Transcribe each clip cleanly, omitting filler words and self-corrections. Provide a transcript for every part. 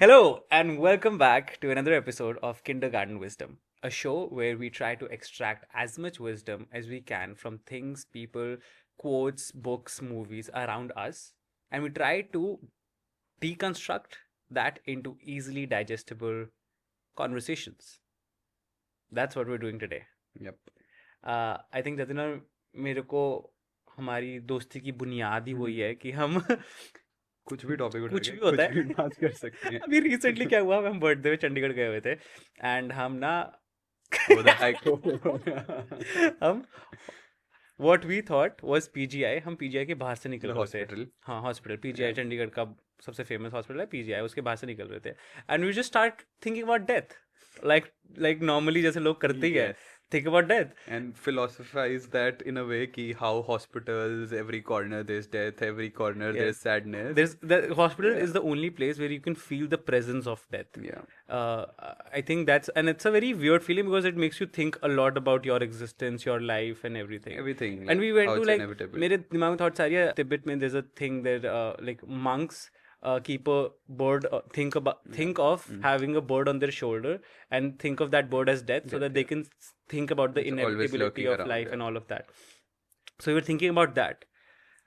Hello, and welcome back to another episode of Kindergarten Wisdom, a show where we try to extract as much wisdom as we can from things, people, quotes, books, movies around us, and we try to deconstruct that into easily digestible conversations. That's what we're doing today. Yep. I think Jatin मेरे को हमारी दोस्ती की बुनियाद ही वही है कि हम कुछ भी टॉपिक उठा कुछ के भी होता कुछ भी है बात कर सकते हैं. अभी रिसेंटली क्या हुआ हम बर्थडे में चंडीगढ़ गए हुए थे एंड हम ना वो द हाइको. हम what we thought was PGI हम पीजीआई के बाहर से निकल द रहे थे हॉस्पिटल. हाँ हॉस्पिटल पीजीआई Yeah. चंडीगढ़ का सबसे फेमस हॉस्पिटल है पीजीआई उसके बाहर से निकल रहे थे and we just start thinking about death like normally जैसे लोग करते ही है Yes. Think about death And philosophize that in a way कि how hospitals, every corner there's death, every corner Yes. there's sadness. There's the hospital Yeah. is the only place where you can feel the presence of death. Yeah. I think it's a very weird feeling because it makes you think a lot about your existence, your life, and everything. Everything. And we like, went how to it's like inevitable. मेरे दिमाग में thoughts आ रही है तिब्बत में there's a thing that like monks keep a bird think of having a bird on their shoulder and think of that bird as death so Death, that they can think about the It's always inevitability lurking of around, life yeah. and all of that. So we were thinking about that.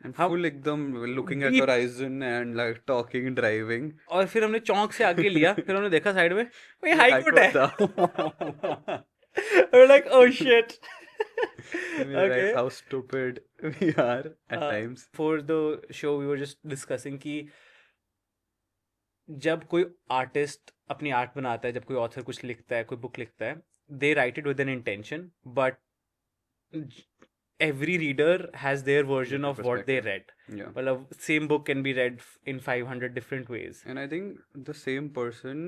And How- full एकदम looking at Deep. horizon and like talking, driving. और फिर हमने चौंक से आगे लिया फिर हमने देखा साइड में ये ये हाई high कोर्ट है court था. we're like oh shit I realize how stupid we are at times. for the show we were just discussing कि जब कोई आर्टिस्ट अपनी आर्ट बनाता है जब कोई ऑथर कुछ लिखता है कोई बुक लिखता है they write it with an intention but every reader has their version of what they read. Yeah. Well, same book can be read in 500 different ways. And I think the same person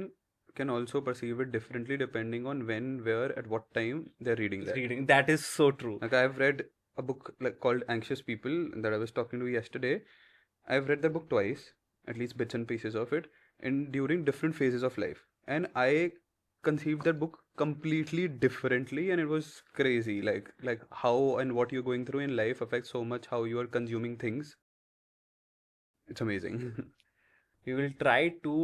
can also perceive it differently depending on when, where, at what time they're reading that. Reading that is so true. Like I've read a book like called Anxious People that I was talking to yesterday. I've read the book twice, at least bits and pieces of it, and during different phases of life. And I conceived that book completely differently, and it was crazy. Like how and what you're going through in life affects so much how you are consuming things. It's amazing. We will try to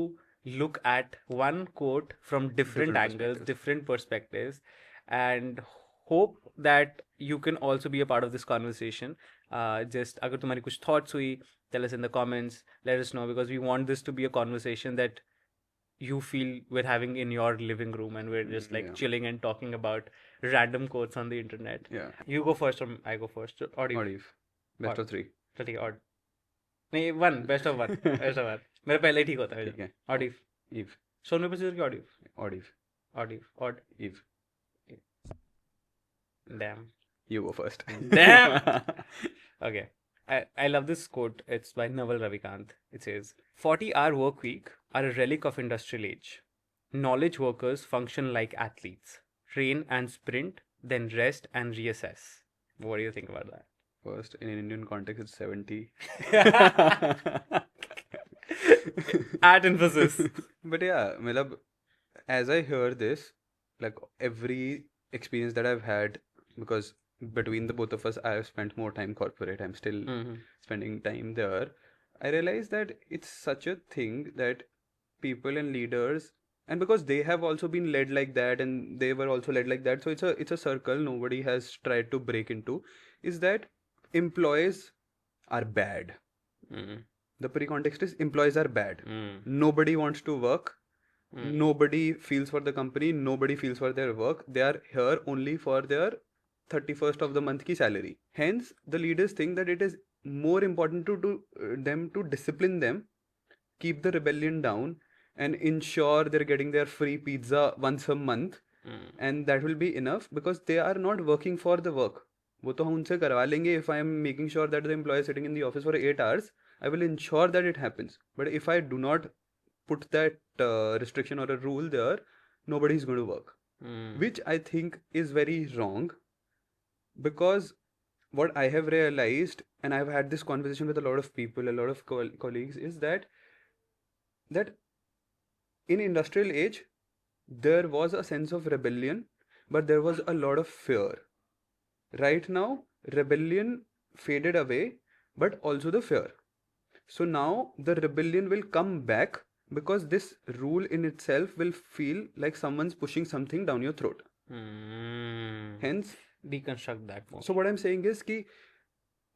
look at one quote from different angles, different perspectives, and hope that you can also be a part of this conversation. Just अगर तुम्हारी कुछ thoughts हुई, tell us in the comments. Let us know because we want this to be a conversation that you feel we're having in your living room and we're just like chilling and talking about random quotes on the internet. Yeah. You go first or I go first? Odd Eve. Best of three. चलिए odd. नहीं one best of one best of one मेरा पहले ही ठीक होता है ठीक है. Odd if Eve. Sonu पे की odd if Odd Eve. Odd if odd Eve. Dam You go first. Damn. Okay. I love this quote. It's by Naval Ravikant. It says 40-hour work week are a relic of industrial age. Knowledge workers function like athletes. Train and sprint, then rest and reassess. What do you think about that? First, in an Indian context, it's 70. At emphasis. But yeah, Milab, as I hear this, like every experience that I've had, because between the both of us, I have spent more time corporate. I'm still spending time there. I realize that it's such a thing that people and leaders, and because they have also been led like that, and they were also led like that, so it's a circle nobody has tried to break into. Is that employees are bad. The pre-context is employees are bad. Nobody wants to work. Nobody feels for the company. Nobody feels for their work. They are here only for their 31st of the month ki salary. Hence, the leaders think that it is more important to them to discipline them, keep the rebellion down, and ensure they're getting their free pizza once a month. And that will be enough because they are not working for the work. वो तो हम उनसे करवा लेंगे. If I am making sure that the employee is sitting in the office for 8 hours, I will ensure that it happens. But if I do not put that restriction or a rule there, nobody is going to work. Which I think is very wrong, because what I have realized, and I've had this conversation with a lot of people, a lot of colleagues, is that in industrial age, there was a sense of rebellion, but there was a lot of fear. Right now, rebellion faded away, but also the fear. So now the rebellion will come back because this rule in itself will feel like someone's pushing something down your throat. Hence, deconstruct that more. So what I'm saying is ki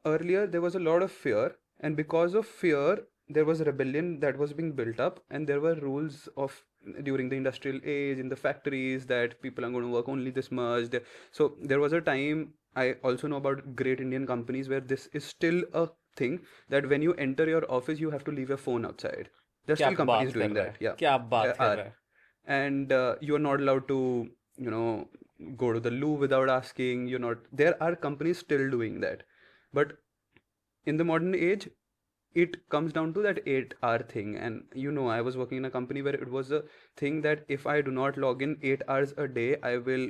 earlier there was a lot of fear, and because of fear there was rebellion that was being built up, and there were rules of during the industrial age in the factories that people are going to work only this much. So there was a time, I also know about great Indian companies where this is still a thing, that when you enter your office you have to leave your phone outside. There are क्या still companies बात कर doing रहा that. है, Yeah, क्या there बात कर are. रहा है. And you are not allowed to, you know, go to the loo without asking. You're not. There are companies still doing that, but in the modern age it comes down to that 8 hour thing. And I was working in a company where it was a thing that if I do not log in 8 hours a day, I will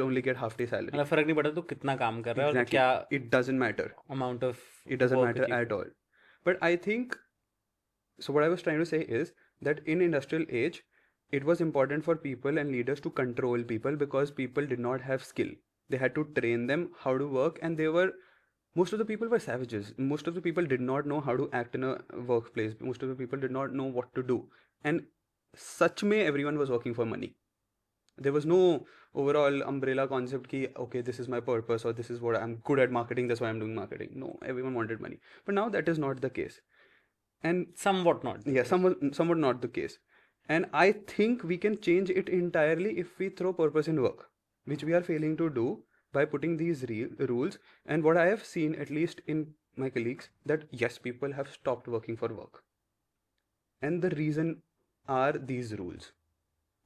only get half day salary. मतलब फर्क नहीं पड़ता तो कितना काम कर रहा है और Exactly, क्या it doesn't matter. amount of It doesn't work matter achieve at कर. all. But I think, so what I was trying to say is that in industrial age it was important for people and leaders to control people, because people did not have skill. They had to train them how to work, and most of the people were savages. Most of the people did not know how to act in a workplace. Most of the people did not know what to do. And such may everyone was working for money. There was no overall umbrella concept ki, okay, this is my purpose, or this is what I'm good at marketing, that's why I'm doing marketing. No, everyone wanted money. But now that is not the case. And Somewhat not the yeah, case. somewhat not the case. And I think we can change it entirely if we throw purpose in work, which we are failing to do by putting these rules. And what I have seen, at least in my colleagues, that yes, people have stopped working for work. And the reason are these rules.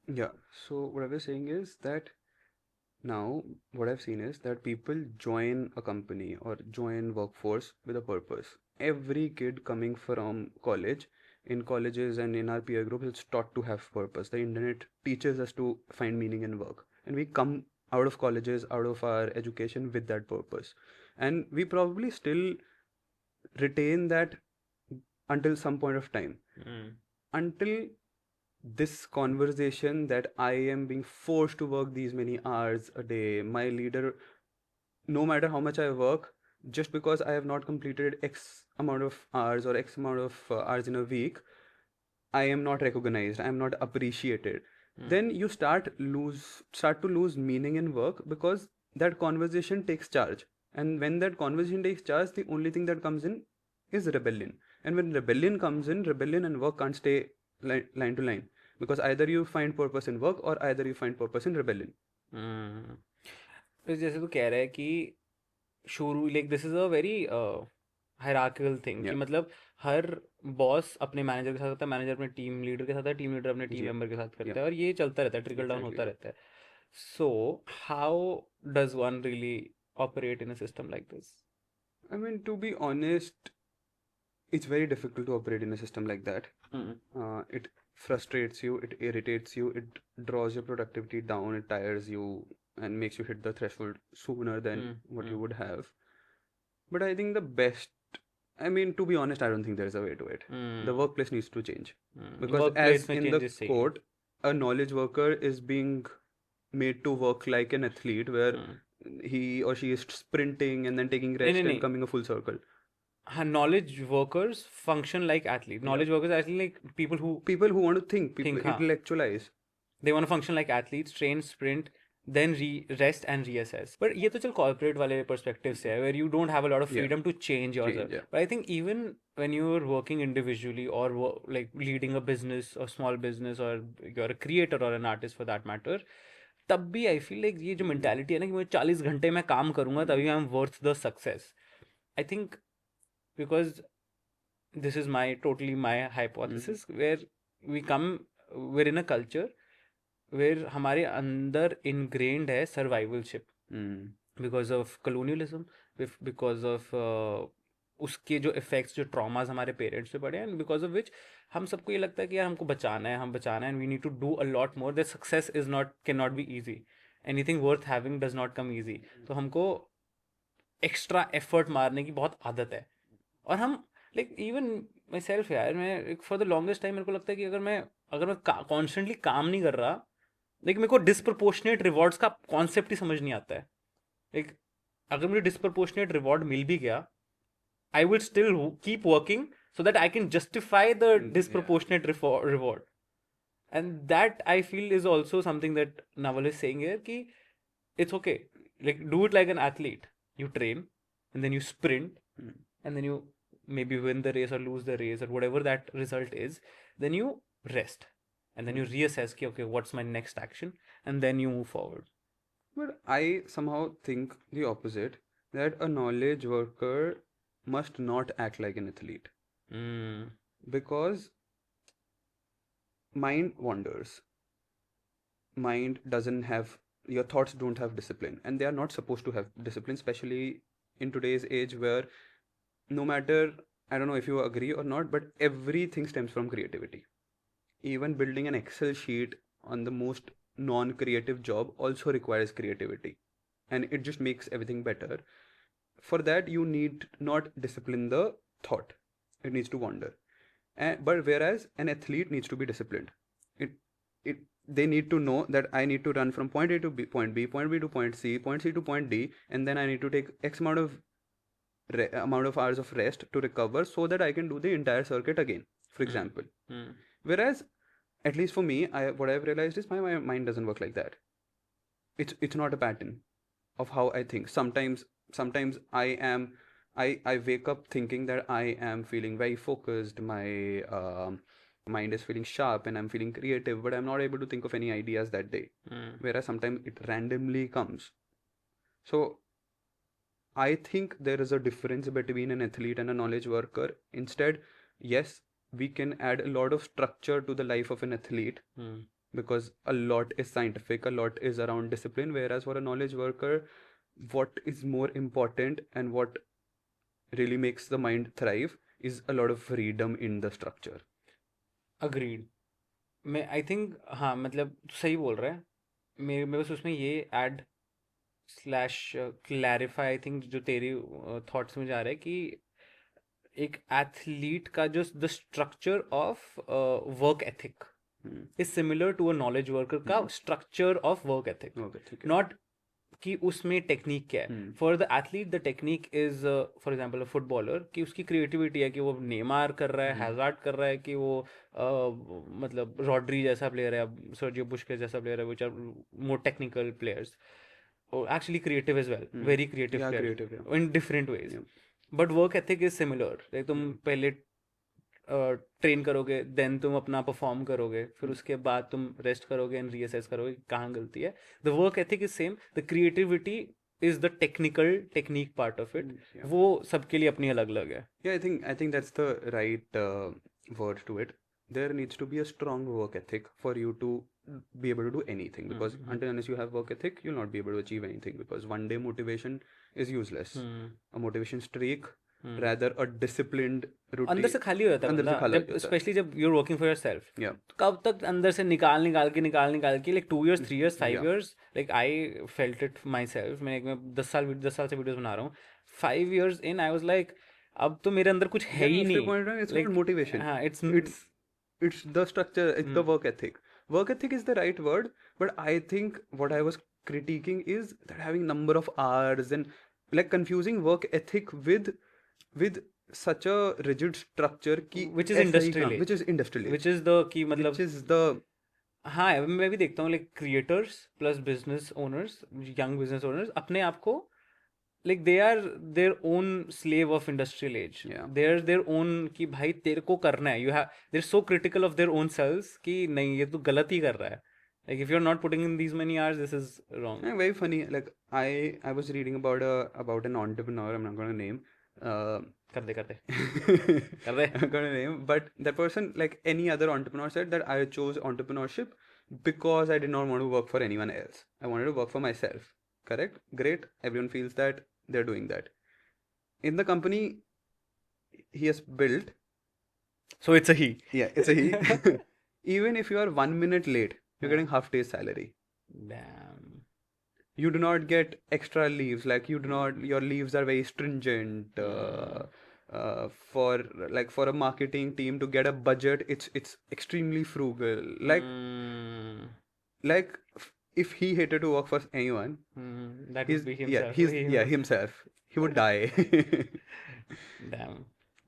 Yeah. So what I was saying is that now what I've seen is that people join a company or join workforce with a purpose. Every kid coming from college, in colleges and in our peer groups, is taught to have purpose. The internet teaches us to find meaning in work, and we come out of colleges, out of our education with that purpose, and we probably still retain that until some point of time. Until this conversation that I am being forced to work these many hours a day, my leader, no matter how much I work, just because I have not completed X amount of hours or X amount of hours in a week, I am not recognized, I am not appreciated. Then you start to lose meaning in work, because that conversation takes charge. And when that conversation takes charge, the only thing that comes in is rebellion. And when rebellion comes in, rebellion and work can't stay line to line, because either you find purpose in work or either you find purpose in rebellion. तो जैसे तू कह रहा है कि शुरू like this is a very hierarchical thing कि Yeah. मतलब हर बॉस अपने मैनेजर के साथ होता है, मैनेजर अपने टीम लीडर के साथ है, टीम लीडर अपने टीम Yeah. मेंबर के साथ करता Yeah. है और ये चलता रहता है, ट्रिकल डाउन होता Exactly. रहता है. So how does one really operate in a system like this? I mean, to be honest, it's very difficult to operate in a system like that. It frustrates you, it irritates you, it draws your productivity down, it tires you, and makes you hit the threshold sooner than what you would have. But I think the best, I mean, to be honest, I don't think there's a way to it. The workplace needs to change. Because Workplace as में in the changes चाहिए. quote, a knowledge worker is being made to work like an athlete, where he or she is sprinting and then taking rest and नहीं. coming a full circle. Knowledge workers function like athletes. Knowledge workers are actually like people who want to think, people हाँ. intellectualize. They want to function like athletes, train, sprint, then rest and reassess. But ये तो चल corporate वाले perspective से है, where you don't have a lot of freedom to change yourself. Yeah. But I think even when you're working individually or like leading a business or small business, or you're a creator or an artist for that matter, तब भी I feel like ये जो mentality है ना कि मैं 40 घंटे में काम करूँगा तभी I'm worth the success. I think because this is my hypothesis, where we're in a culture where हमारे अंदर ingrained है survivalship because of colonialism, because of उसके जो effects, जो traumas हमारे parents पे पड़े हैं, and because of which हम सबको ये लगता है कि यार हमको बचाना है, हम बचाना है, and we need to do a lot more. That success cannot be easy. Anything worth having does not come easy. तो हमको extra effort मारने की बहुत आदत है. और हम लाइक इवन माई सेल्फ यार, मैं फॉर द लॉन्गेस्ट टाइम मेरे को लगता है कि अगर मैं कॉन्स्टेंटली काम नहीं कर रहा, लाइक मेरे को डिसप्रपोर्शनेट रिवॉर्ड्स का कॉन्सेप्ट ही समझ नहीं आता है. लाइक अगर मुझे डिसप्रपोर्शनेट रिवॉर्ड मिल भी गया, I will still keep working so that I can justify the Yeah. disproportionate reward. And that I feel is also something that Naval is saying here, ki it's okay. Like, do it like an athlete. You train, and then you sprint, and then you maybe win the race or lose the race or whatever that result is. Then you rest, and then you reassess, ki, okay, what's my next action, and then you move forward. But I somehow think the opposite, that a knowledge worker must not act like an athlete Mm. because mind wanders. Mind doesn't have, your thoughts don't have discipline, and they are not supposed to have discipline, especially in today's age where no matter, I don't know if you agree or not, but everything stems from creativity. Even building an Excel sheet on the most non-creative job also requires creativity, and it just makes everything better. For that, you need not discipline the thought, it needs to wander. But whereas an athlete needs to be disciplined, it it they need to know that I need to run from point A to B, point B, point B to point C, point C to point D, and then I need to take X amount of hours of rest to recover so that I can do the entire circuit again, for example. Whereas, at least for me, what I've realized is my mind doesn't work like that. It's not a pattern of how I think. Sometimes I wake up thinking that I am feeling very focused. My mind is feeling sharp and I'm feeling creative, but I'm not able to think of any ideas that day. Whereas sometimes it randomly comes. So I think there is a difference between an athlete and a knowledge worker. Instead, yes, we can add a lot of structure to the life of an athlete because a lot is scientific, a lot is around discipline. Whereas for a knowledge worker, what is more important and what really makes the mind thrive is a lot of freedom in the structure. Agreed. मैं I think हाँ मतलब सही बोल रहा है. मेरे मेरे बस उसमें ये add slash clarify I think जो तेरी थॉट्स में जा रहा है कि एक एथलीट का जो the structure of work ethic is similar to a knowledge worker का structure of work ethic. Not कि उसमें टेक्निक क्या है. For the athlete the technique is for example a footballer कि उसकी क्रिएटिविटी है कि वो नेमार कर रहा है, हैजार्ड कर रहा है, कि वो मतलब रॉड्री जैसा प्लेयर है, सर्जियो बुस्केट्स जैसा प्लेयर है, which are more technical players, actually creative as well, very creative Yeah, player creative, yeah. in different ways. But work ethic is similar. Like तुम पहले ट्रेन करोगे, देन तुम अपना perform करोगे, फिर उसके बाद तुम रेस्ट करोगे एंड रीअसेस करोगे कहाँ गलती है. The work ethic is same. The creativity is the technique part of it. वो सबके लिए अपनी अलग अलग है. Yeah, I think that's the right word to it. There needs to be a strong work ethic for you to be able to do anything, because until unless you have work ethic, you'll not be able to achieve anything, because one day motivation is useless. A motivation streak, rather a disciplined routine. अंदर से खाली हो जाता है अंदर से बंदा, खाली हो जब जाता है. स्पेशली जब you are working for yourself. Yeah. तो कब तक अंदर से निकाल के like 2 years 3 years 5 Yeah. years. Like I felt it myself. मैं 10 साल से वीडियोस बना रहा हूँ. 5 years in I was like, अब तो मेरे अंदर कुछ है ही That's the नहीं. point, right? It's Like, not motivation. हाँ, It's the structure, it's the work ethic. Work ethic is the right word, but I think what I was critiquing is that having number of hours and like confusing work ethic with such a rigid structure ki which is ऐसा ही industrial काम, age. which is industrial age, which is the की मतलब which is the हाँ मैं भी देखता हूँ like creators plus business owners, young business owners अपने आप को like they are their own slave of industrial age. They are their own कि भाई तेरे को करना है. You have they are so critical of their own selves कि नहीं ये तो गलत ही कर रहा है. Like if you're not putting in these many hours, this is wrong. Yeah, very funny. Like I was reading about an entrepreneur. I'm not gonna name. कर दे I'm not gonna name, but that person, like any other entrepreneur, said that I chose entrepreneurship because I did not want to work for anyone else. I wanted to work for myself. Correct? Great. Everyone feels that they're doing that. In the company he has built. So it's a he. Yeah, it's a he. Even if you are 1 minute late, you're getting half day's salary. Damn. You do not get extra leaves. Like you do not, your leaves are very stringent. For a marketing team to get a budget, it's extremely frugal. Like if he hated to work for anyone, that would be himself. Himself. He would die. Damn.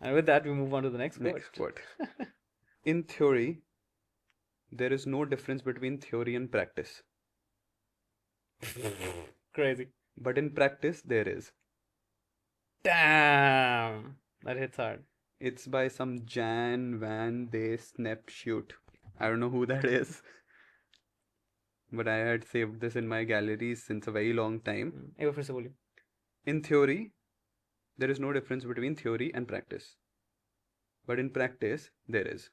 And with that, we move on to the next Next quote. quote. In theory, there is no difference between theory and practice. Crazy. But in practice, there is. Damn. That hits hard. It's by some Jan Van de Snapshoot. I don't know who that is. But I had saved this in my galleries since a very long time. एक बार फिर से बोलिए. In theory, there is no difference between theory and practice. But in practice, there is.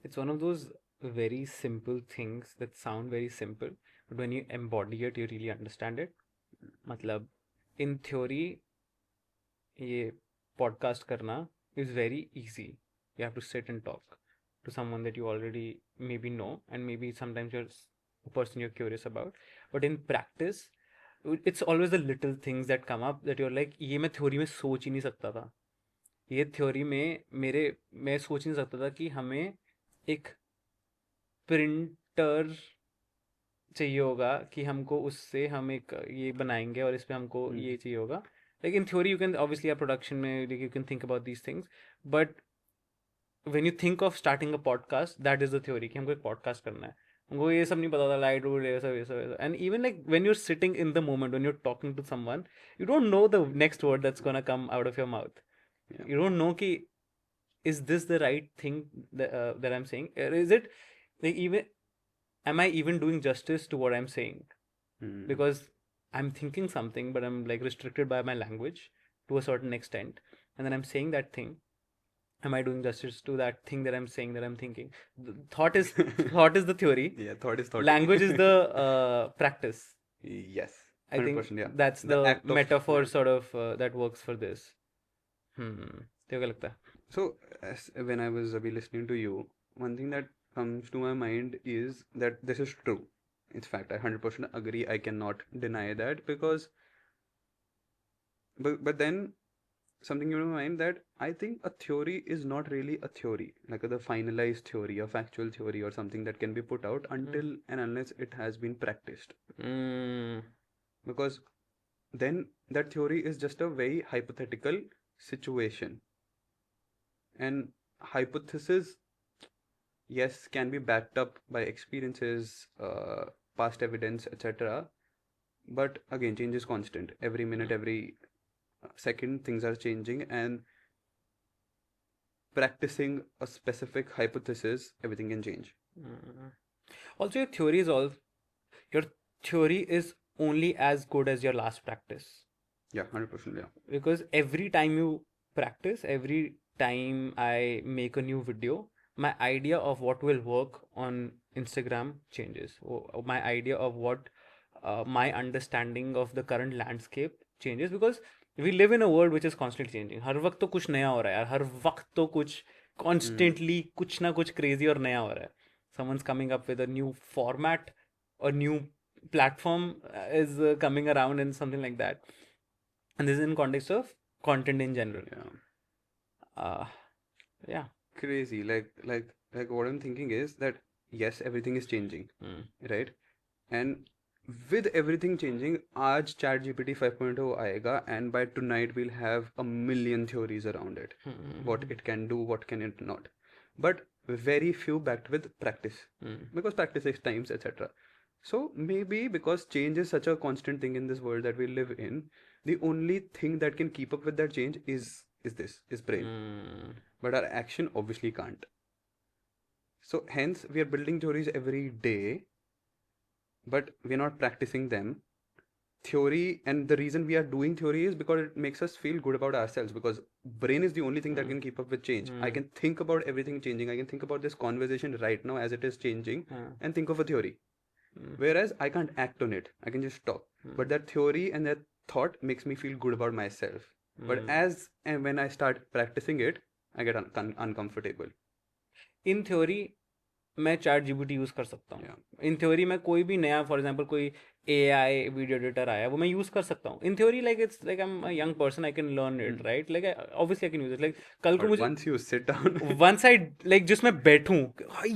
It's one of those very simple things that sound very simple, but when you embody it, you really understand it. मतलब, in theory, ये podcast करना is very easy. You have to sit and talk to someone that you already maybe know, and maybe sometimes you're a person you're curious about. But in practice, it's always the little things that come up that you're like, ये मैं theory में सोच ही नहीं सकता था. ये theory में मैं सोच नहीं सकता था कि हमें एक प्रिंटर चाहिए होगा कि हमको उससे हम एक ये बनाएंगे और इस पे हमको ये चाहिए होगा. Like in theory, you can obviously have production में like you can think about these things, but when you think of starting a podcast, that is the theory कि हमको एक podcast करना है. हमको ये सब नहीं पता था, लाइट रूट ये सब ये सब ये सब. And even like when you're sitting in the moment, when you're talking to someone, you don't know the next word that's gonna come out of your mouth. Yeah. You don't know कि is this the right thing that I'm saying? Or is it like even am I even doing justice to what I'm saying? Because I'm thinking something, but I'm like restricted by my language to a certain extent, and then I'm saying that thing. Am I doing justice to that thing that I'm saying that I'm thinking? The thought is the theory. Yeah, thought is thought. Language is the practice. Yes. 100%, I think yeah. that's the act of- metaphor yeah. sort of that works for this. तेरे को क्या लगता है? So, when I was listening to you, one thing that comes to my mind is that this is true. In fact, I 100% agree. I cannot deny that because, but then something in my mind that I think a theory is not really a theory, like the finalized theory, a factual theory, or something that can be put out until and unless it has been practiced. Because then that theory is just a very hypothetical situation. And hypothesis, yes, can be backed up by experiences, past evidence, etc. But again, change is constant. Every minute, every second, things are changing, and practicing a specific hypothesis, everything can change. Also, your theory is only as good as your last practice. Yeah, 100%. Yeah. Because every time you practice, every time I make a new video, my idea of what will work on Instagram changes. My idea of what my understanding of the current landscape changes, because we live in a world which is constantly changing. हर वक्त तो कुछ नया हो रहा है यार. हर वक्त तो कुछ constantly कुछ ना कुछ crazy और नया हो रहा है. Someone's coming up with a new format, a new platform is coming around and something like that. And this is in context of content in general. Yeah. Crazy. Like what I'm thinking is that yes, everything is changing, right? And with everything changing, आज ChatGPT 5.0 आएगा, and by tonight we'll have a million theories around it. What it can do, what can it not. But very few backed with practice. Because practice takes times, etc. So maybe because change is such a constant thing in this world that we live in, the only thing that can keep up with that change is brain. But our action obviously can't. So hence we are building theories every day, but we're not practicing them. Theory, and the reason we are doing theory is because it makes us feel good about ourselves, because brain is the only thing that can keep up with change. I can think about everything changing. I can think about this conversation right now as it is changing and think of a theory. Whereas I can't act on it. I can just talk. But that theory and that thought makes me feel good about myself. But when I start practicing it, I get uncomfortable. In theory, मैं ChatGPT use कर सकता हूँ. In theory में कोई भी नया, for example कोई AI video editor आया, वो मैं यूज कर सकता हूँ. In theory like it's like I am a young person, I can learn it, right? Like obviously I can use it. Like कल को मुझे once you sit down, once I like जिसमें बैठूं,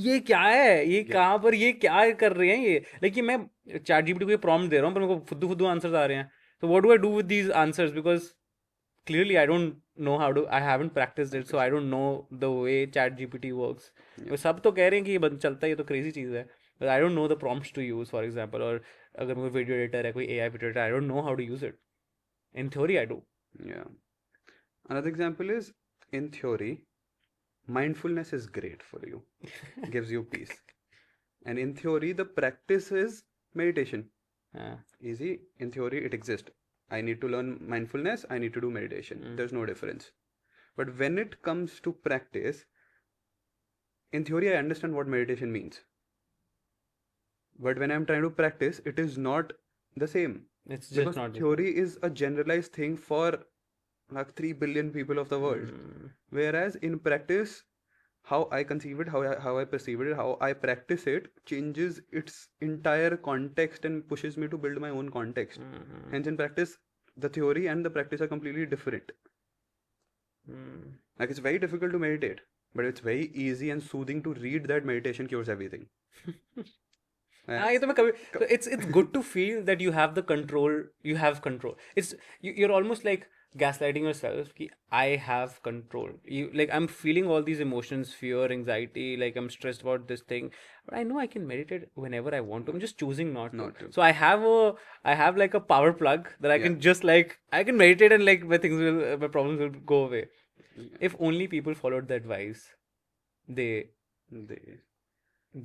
ये क्या है, ये कहाँ पर, ये क्या कर रहे हैं ये, लाइक मैं ChatGPT को ये प्रॉम्प्ट दे रहा हूँ पर मेरे को फुद्दू आंसर्स आ रहे हैं. So what do I do with these answers? Because clearly I don't know how to, I haven't practiced it, so I don't know the way chat GPT works. Yeah. सब तो कह रहे हैं कि ये बंद चलता है, ये तो crazy चीज़ है, but I don't know the prompts to use, for example, और अगर कोई वीडियो एडिटर है, कोई AI video editor, I don't know how to use it. In theory I do. Yeah. Another example is, in theory, mindfulness is great for you, gives you peace. And in theory, the practice is meditation. Easy. In theory, it exists. I need to learn mindfulness, I need to do meditation. There's no difference. But when it comes to practice, in theory, I understand what meditation means. But when I'm trying to practice, it is not the same. It's just Because not the theory is a generalized thing for like 3 billion people of the world. Whereas in practice, how I conceive it, how I perceive it, how I practice it changes its entire context and pushes me to build my own context. Hence, in practice, the theory and the practice are completely different. Like, it's very difficult to meditate, but it's very easy and soothing to read that meditation cures everything. ये तो मैं कभी, so it's good to feel that you have the control, you have control. It's you're almost like gaslighting yourself कि I have control. You like, I'm feeling all these emotions, fear, anxiety, like I'm stressed about this thing, but I know I can meditate whenever I want to. I'm just choosing not to. So I have like a power plug that I can just like, I can meditate and like my problems will go away. If only people followed the advice they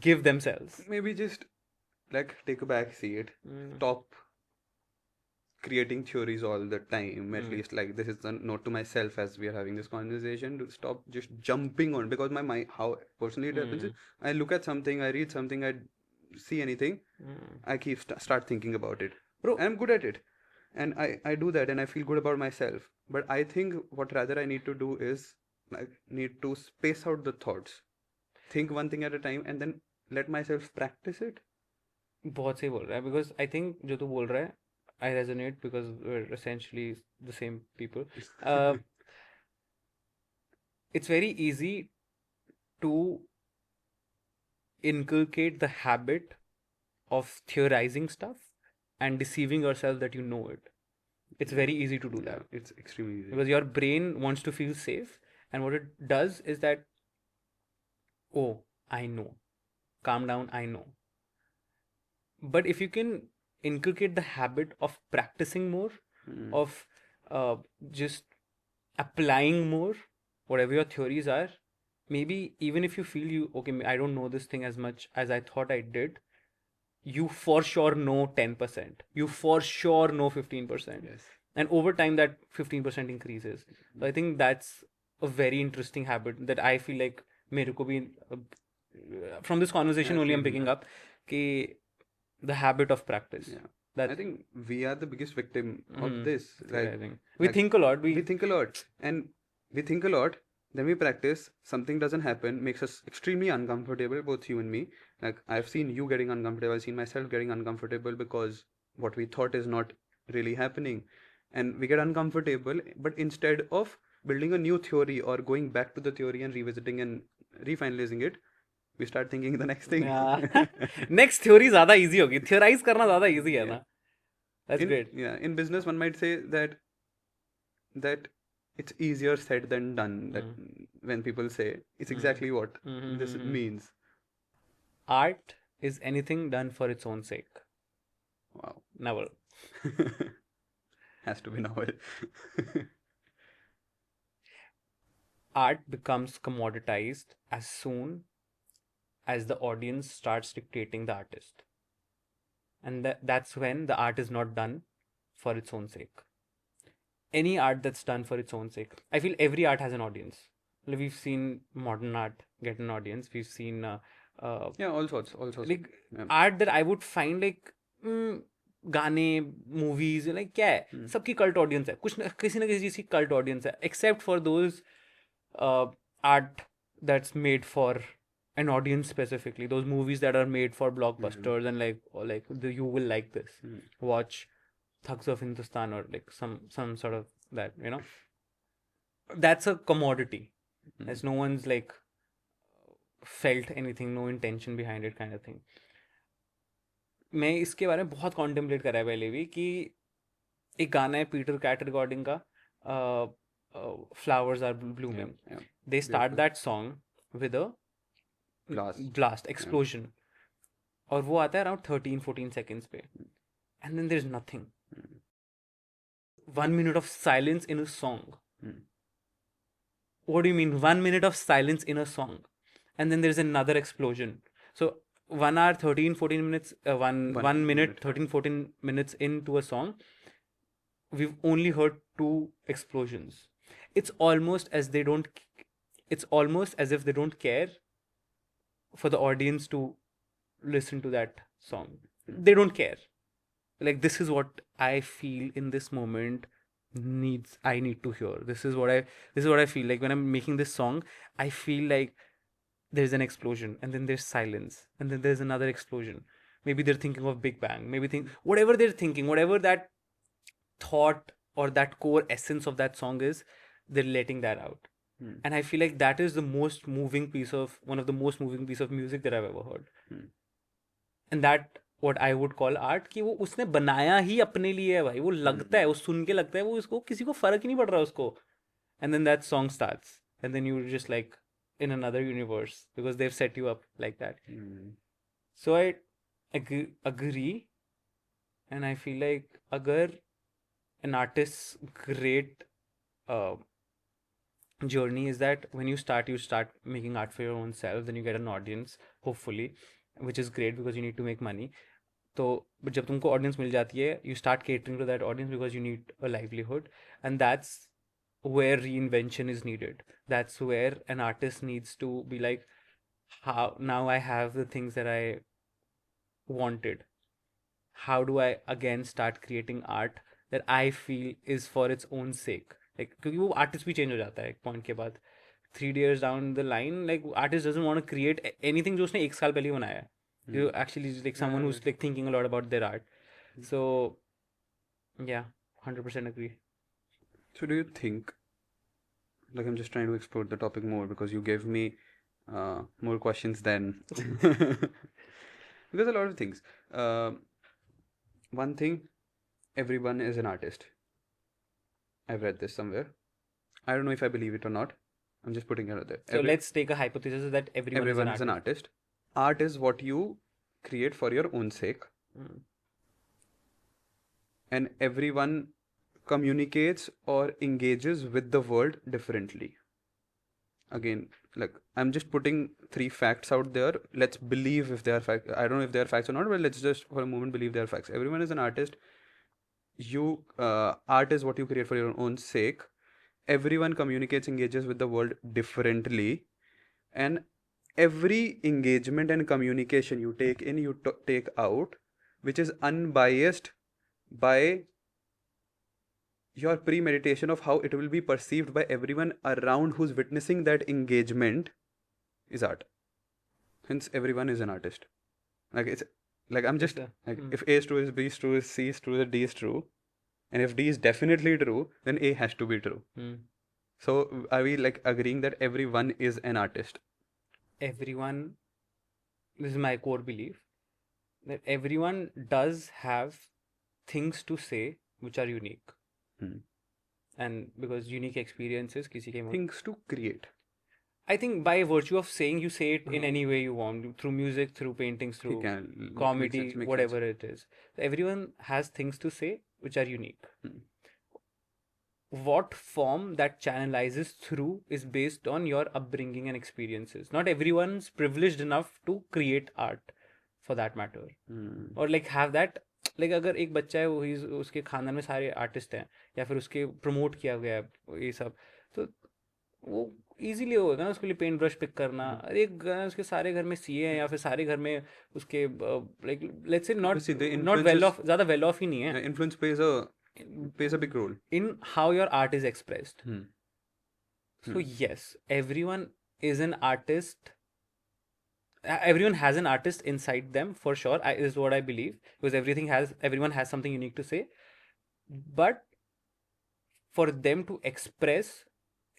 give themselves. Maybe just like take a back seat, stop creating theories all the time. At least, like, this is a note to myself as we are having this conversation, to stop just jumping on, because my mind, how personally it happens is, I look at something, I read something, I see anything, I keep start thinking about it. Bro, I'm good at it, and I do that, and I feel good about myself. But I think what rather I need to do is, like, need to space out the thoughts, think one thing at a time, and then let myself practice it. बहुत सही बोल रहा है, because I think जो तू बोल रहा है, I resonate because we're essentially the same people. It's very easy to inculcate the habit of theorizing stuff and deceiving yourself that you know it. It's very easy to do that. It's extremely easy. Because your brain wants to feel safe, and what it does is that, oh, I know. Calm down, I know. But if you can inculcate the habit of practicing more, of just applying more, whatever your theories are, maybe even if you feel okay, I don't know this thing as much as I thought I did, you for sure know 10%. You for sure know 15%. Yes. And over time, that 15% increases. So I think that's a very interesting habit that I feel like मेरे को भी, from this conversation only I'm picking up कि the habit of practice. I think we are the biggest victim of this. I think we think a lot. We think a lot, and we think a lot. Then we practice. Something doesn't happen, makes us extremely uncomfortable, both you and me. Like, I've seen you getting uncomfortable. I've seen myself getting uncomfortable because what we thought is not really happening, and we get uncomfortable. But instead of building a new theory or going back to the theory and revisiting and refinalizing it, we start thinking the next thing. Next theory ज़्यादा easy होगी. Theorize करना ज़्यादा easy है ना. That's great. Yeah, in business, one might say that it's easier said than done. That when people say, it's exactly what this means. Art is anything done for its own sake. Wow. Novel. Has to be novel. Art becomes commoditized as soon as the audience starts dictating the artist. And that's when the art is not done for its own sake. Any art that's done for its own sake. I feel every art has an audience. We've seen modern art get an audience. We've seen all sorts. Like art that I would find like गाने, movies, like क्या है? सबकी cult audience है. किसी ना किसी चीज़ की cult audience है. Except for those art that's made for an audience specifically. Those movies that are made for blockbusters and you will like this. Watch Thugs of Hindustan or like some sort of that, you know. That's a commodity. There's no one's like felt anything, no intention behind it kind of thing. मैं इसके बारे में बहुत contemplate करा है पहले भी कि एक गाना है पीटर कैट रिकॉर्डिंग का uh, flowers are blooming. Yeah. They start Beautiful. that song with a blast explosion, और वो आता है around 13-14 seconds पे, and then there's nothing. 1 minute of silence in a song. What do you mean 1 minute of silence in a song? And then there's another explosion. So 1 hour 13-14 minutes, one minute 13-14 minutes into a song, we've only heard 2 explosions. It's almost as they don't it's almost as if they don't care for the audience to listen to that song. They don't care. Like, this is what I feel in this moment I need to hear. This is what I feel like when I'm making this song. I feel like there's an explosion, and then there's silence, and then there's another explosion. Maybe they're thinking of Big Bang, maybe whatever they're thinking, whatever that thought or that core essence of that song is, they're letting that out. And I feel like that is one of the most moving piece of music that I've ever heard. And that what I would call art, कि वो उसने बनाया ही अपने लिए है भाई, वो लगता है, वो सुन के लगता है, वो इसको किसी को फर्क ही नहीं पड़ रहा उसको. And then that song starts, and then you're just like in another universe because they've set you up like that. So I agree, and I feel like agar an artist's great journey is that when you start making art for your own self, then you get an audience, hopefully, which is great because you need to make money. तो जब तुमको audience मिल जाती है, you start catering to that audience because you need a livelihood, and that's where reinvention is needed. That's where an artist needs to be like, how now I have the things that I wanted. How do I again start creating art that I feel is for its own sake? Like, क्योंकि वो artist भी change हो जाता है एक point के बाद. 3 years down the line, like, artist doesn't want to create anything जो उसने 1 साल पहले ही बनाया है. You actually like someone who's like thinking a lot about their art. So yeah, 100% agree. So do you think, like, I'm just trying to explore the topic more because you gave me more questions than because a lot of things. One thing, everyone is an artist. I've read this somewhere. I don't know if I believe it or not. I'm just putting it out there. So let's take a hypothesis that everyone is an artist. Art is what you create for your own sake. And everyone communicates or engages with the world differently. Again, like, I'm just putting 3 facts out there. Let's believe if they are facts. I don't know if they are facts or not, but let's just for a moment believe they are facts. Everyone is an artist. Art is what you create for your own sake. Everyone communicates, engages with the world differently, and every engagement and communication you take in, you take out, which is unbiased by your premeditation of how it will be perceived by everyone around who's witnessing that engagement, is art. Hence, everyone is an artist. Like, it's like, I'm just like, if A is true, is B is true, is C is true, then D is true, and if D is definitely true, then A has to be true. So are we like agreeing that everyone is an artist? Everyone, this is my core belief, that everyone does have things to say which are unique. And because unique experiences, किसी के things to create. I think by virtue of saying, you say it in any way you want, through music, through paintings, through comedy, whatever it is. So everyone has things to say which are unique. What form that channelizes through is based on your upbringing and experiences. Not everyone's privileged enough to create art, for that matter, or like have that. Like, अगर एक बच्चा है, वो उसके खानदान में सारे artist हैं, या फिर उसके प्रमोट किया गया है ये सब, तो वो इजीली होगा ना उसके लिए पेंट ब्रश पिक करना. अरे एक उसके सारे घर में सीए हैं, या फिर सारे घर में उसके like let's say not well of, ज़्यादा वेल ऑफ ही नहीं है. Influence plays a big role in how your art is expressed. So yes, everyone is an artist. Everyone has an artist inside them, for sure, is what I believe, because everyone has something unique to say. But for them to express,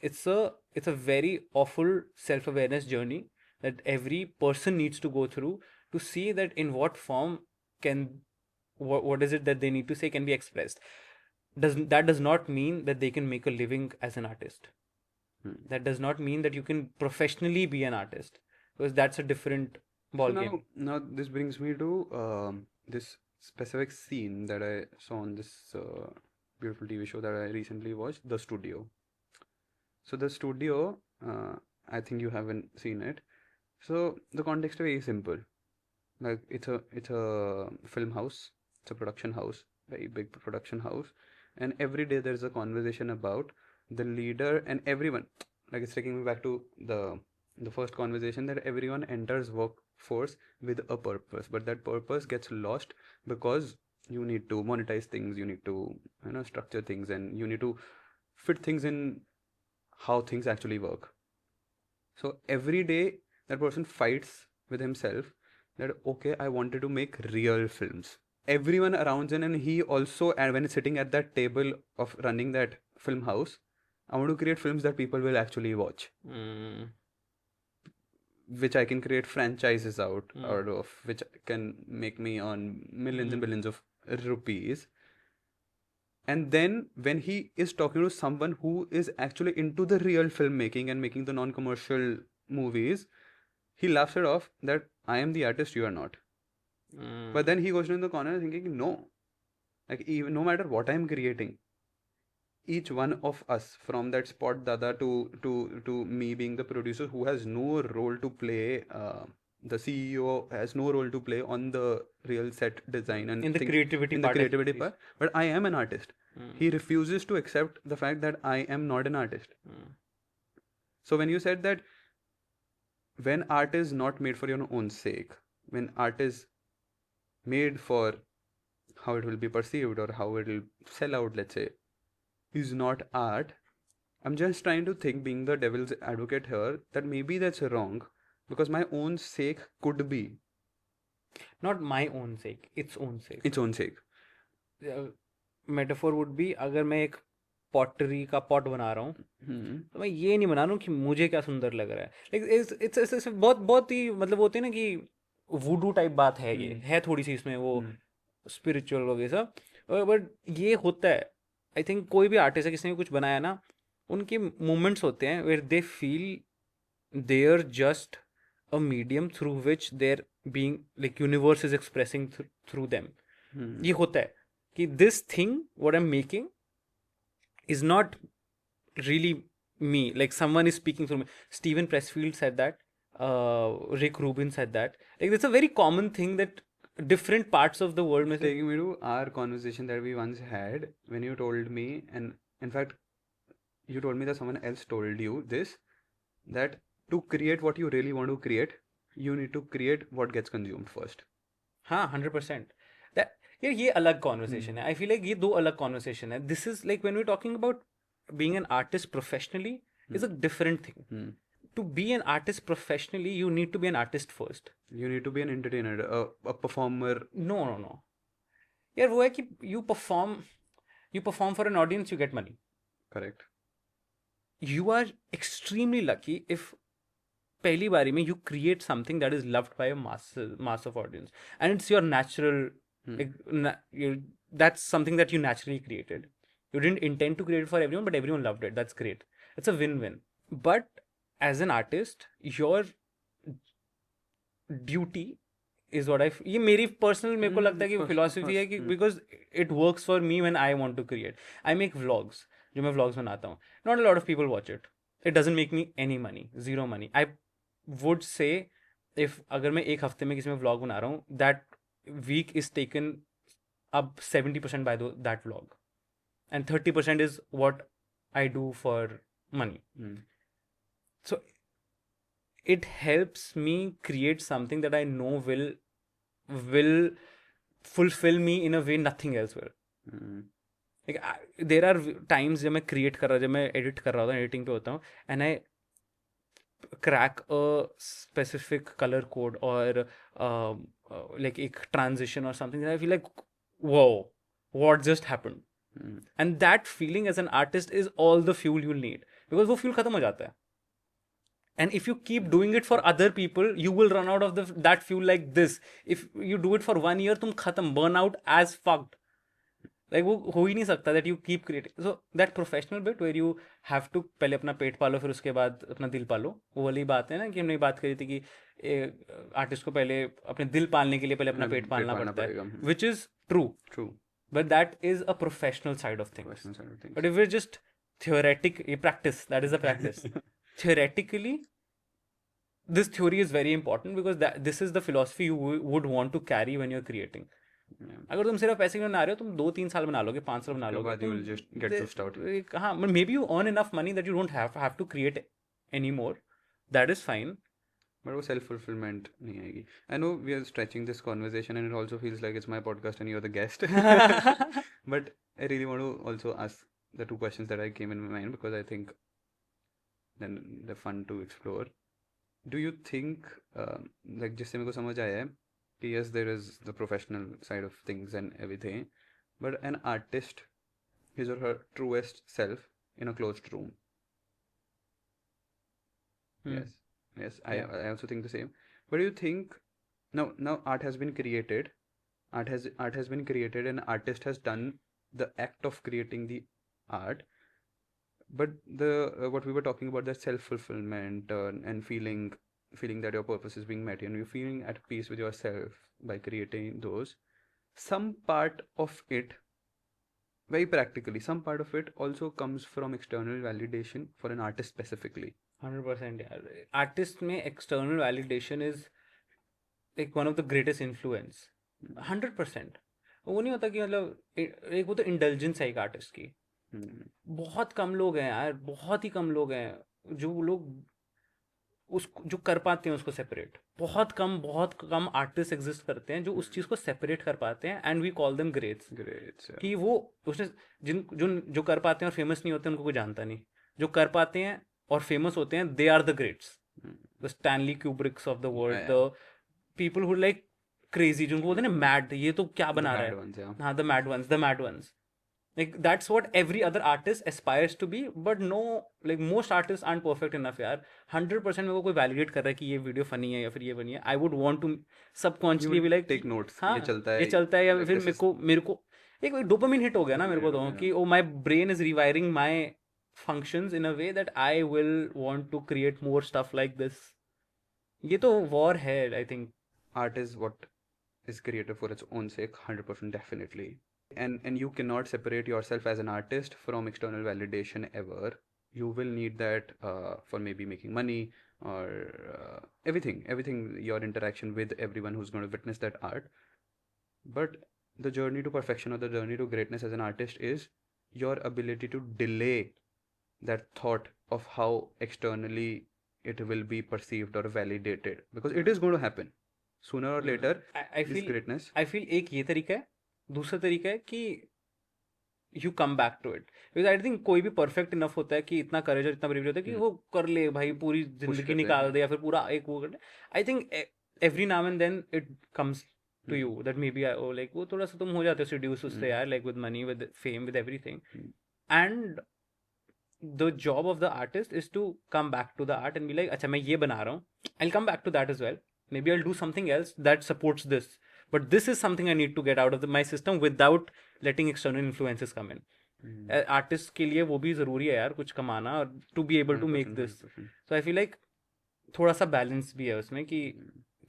it's a very awful self-awareness journey that every person needs to go through to see that in what form can what is it that they need to say can be expressed. does not mean that they can make a living as an artist. That does not mean that you can professionally be an artist, because that's a different ball So game. now this brings me to this specific scene that I saw on this beautiful TV show that I recently watched, The Studio. So The Studio, I think you haven't seen it. So the context is very simple. Like it's a film house, it's a production house, very big production house, and every day there's a conversation about the leader and everyone. Like it's taking me back to the first conversation that everyone enters workforce with a purpose, but that purpose gets lost because you need to monetize things, you need to structure things, and you need to fit things in how things actually work. So every day that person fights with himself that okay, I wanted to make real films. Everyone around him, and he also, and when he's sitting at that table of running that film house, I want to create films that people will actually watch, which I can create franchises out of, which can make me on millions and billions of rupees. And then when he is talking to someone who is actually into the real filmmaking and making the non-commercial movies, he laughs it off that I am the artist, you are not. But then he goes in the corner thinking, no, like even no matter what I'm creating, each one of us, from that spot dada to me being the producer who has no role to play, the CEO has no role to play on the real set design and In the things creativity in the part, at creativity least. part. But I am an artist. He refuses to accept the fact that I am not an artist. So when you said that when art is not made for your own sake, when art is made for how it will be perceived or how it will sell out, let's say, is not art. I'm just trying to think, being the devil's advocate here, that maybe that's wrong because my own sake could be Not my own sake, its own sake. its own sake. Metaphor would be, अगर मैं एक pottery का pot बना रहा हूँ, तो मैं ये नहीं बना रहा हूँ कि मुझे क्या सुंदर लग रहा है. लाइक इट्स बहुत बहुत ही मतलब होते हैं ना कि वुडू टाइप बात है, ये है थोड़ी सी इसमें वो स्पिरिचुअल वगैरह सब, बट ये होता है. आई थिंक कोई भी आर्टिस्ट है, किसी ने कुछ बनाया ना, उनके मोमेंट्स होते हैं where they feel they are just a medium through which their being, like universe is expressing through them. ये होता है कि this thing what I'm making is not really me, like someone is speaking through me. Steven Pressfield said that, Rick Rubin said that, like it's a very common thing that different parts of the world may say. Taking me to our conversation that we once had when you told me, and in fact you told me that someone else told you this, that to create what you really want to create, you need to create what gets consumed first. हाँ, 100%. That यार ये अलग conversation है. I feel like ये दो अलग conversation है. This is like when we talking about being an artist professionally is a different thing. To be an artist professionally, you need to be an artist first. You need to be an entertainer, a performer. No. यार वो है कि you perform for an audience, you get money. Correct. You are extremely lucky if पहली बारी में you create something that is loved by a mass of audience, and it's your natural, that's something that you naturally created. You didn't intend to create it for everyone, but everyone loved it. That's great. It's a win-win. But as an artist, your duty is what ये मेरी personal मेरे को लगता है कि philosophy है कि because it works for me when I want to create. I make vlogs, जो मैं व्लॉग्स बनाता हूँ, not a lot of people watch it. It doesn't make me any money, zero money. I would say if अगर मैं एक हफ्ते में किसी में व्लॉग बना रहा हूँ, that week is taken up 70% by that vlog, and 30% is what I do for money. So it helps me create something that I know will fulfill me in a way nothing else will. Like there are times जब मैं create कर रहा, जब मैं edit कर रहा होता हूँ, editing पे होता हूँ, and I crack a specific color code or like a transition or something, I feel like, whoa, what just happened? And that feeling as an artist is all the fuel you'll need, because वो fuel खत्म हो जाता है. And if you keep doing it for other people, you will run out of that fuel like this. If you do it for 1 year, तुम खत्म, burn out as fucked. Like वो हो ही नहीं सकता that you keep creating. So that professional bit where you have to पहले अपना पेट पालो फिर उसके बाद अपना दिल पालो, वो वाली बात है ना कि हमने बात करी थी कि आर्टिस्ट को पहले अपने दिल पालने के लिए पहले अपना पेट पेट पालना पालना पड़ता है, पड़ेगा. Which is true. True. But that is a professional side of things. Professional side of But if we're just theoretic, practice, that is the practice. things. Theoretically, this theory is very important because this is the philosophy you would want to carry when you're creating. Yeah. अगर तुम सिर्फ पैसे के लिए बना रहे हो, तुम 2-3 साल बना लोगे, 5 साल बना उसके लोगे, बाद you will just get pushed out. हाँ, maybe you earn enough money that you don't have to create anymore. That is fine. But वो self fulfillment नहीं आएगी. I know we are stretching this conversation and it also feels like it's my podcast and you're the guest. But I really want to also ask the two questions that I came in my mind because I think then they're fun to explore. Do you think like जिससे मेरे को समझ आया है कि yes there is the professional side of things and everything, but an artist his or her truest self in a closed room. Yes. Yes, Yeah. I also think the same. But do you think now art has been created, art has been created, and artist has done the act of creating the art. But the what we were talking about, that self fulfillment and feeling that your purpose is being met and you're feeling at peace with yourself by creating those. Some part of it, very practically, some part of it also comes from external validation for an artist specifically. 100% यार. Artist में external validation is like one of the greatest influence. 100%. वो नहीं होता कि मतलब एक वो तो इंडल्जेंस है एक आर्टिस्ट की. बहुत कम लोग हैं यार, बहुत ही कम लोग हैं जो लोग उस जो कर पाते हैं उसको सेपरेट. बहुत कम आर्टिस्ट एग्जिस्ट करते हैं जो उस चीज़ को सेपरेट कर पाते हैं, and we call them greats. कि वो उसने जो कर पाते हैं और फेमस नहीं होते उनको कोई जानता नहीं. जो कर पाते हैं और फेमस होते हैं, they are the greats. The Stanley Kubricks of the world, the people who like crazy, जिनको बोलते हैं ना मैड, ये तो क्या बना रहा है. हाँ, the mad ones. Like that's what every other artist aspires to be, but no, like most artists aren't perfect enough यार. 100% मेरे को कोई validate कर रहा है कि ये वीडियो funny है या फिर ये funny है, I would want to subconsciously be like take notes. हाँ, ये चलता है या फिर मेरे को एक डोपामिन हिट हो गया ना मेरे को, तो कि oh my brain is rewiring my functions in a way that I will want to create more stuff like this. ये तो war है, I think. Art is what is created for its own sake, 100% definitely. And you cannot separate yourself as an artist from external validation ever. You will need that for maybe making money or everything, your interaction with everyone who's going to witness that art. But the journey to perfection or the journey to greatness as an artist is your ability to delay that thought of how externally it will be perceived or validated, because it is going to happen sooner or later. This greatness, I feel एक ये तरीका है. दूसरा तरीका है कि you come back to it, because I think कोई भी परफेक्ट इनफ होता है कि इतना करेज और इतना ब्रेव होता है कि वो कर ले भाई, पूरी जिंदगी निकाल दे या फिर पूरा एक वो कर ले. I think every now and then it comes to you that maybe like वो थोड़ा सा तुम हो जाते हो सीड्यूस उससे यार, like with money, with fame, with everything. And the job of the artist is to come back to the art and be like, अच्छा मैं ये बना रहा हूँ, I will come back to that as well. Maybe I'll do something else that supports this, but this is something I need to get out of my system without letting external influences come in. Artists के लिए वो भी ज़रूरी है यार कुछ कमाना, और to be able to make this. So I feel like थोड़ा सा balance भी है उसमें कि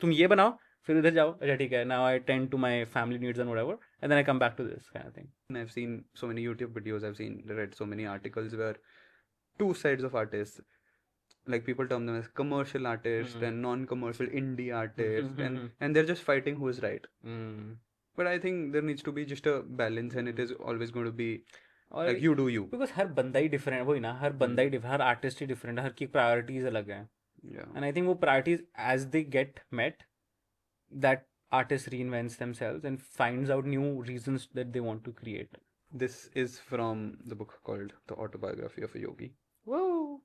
तुम ये बनाओ फिर इधर जाओ, अच्छा ठीक है, now I tend to my family needs and whatever, and then I come back to this kind of thing. And I've seen so many YouTube videos, read so many articles where two sides of artists, like people term them as commercial artists and non-commercial indie artists, and they're just fighting who is right. But I think there needs to be just a balance, and it is always going to be like you do you. Because हर बंदा ही different है, वही ना, हर बंदा ही हर artist ही different है, हर की priorities अलग हैं. And I think वो priorities as they get met, that artist reinvents themselves and finds out new reasons that they want to create. This is from the book called The Autobiography of a Yogi. Whoa.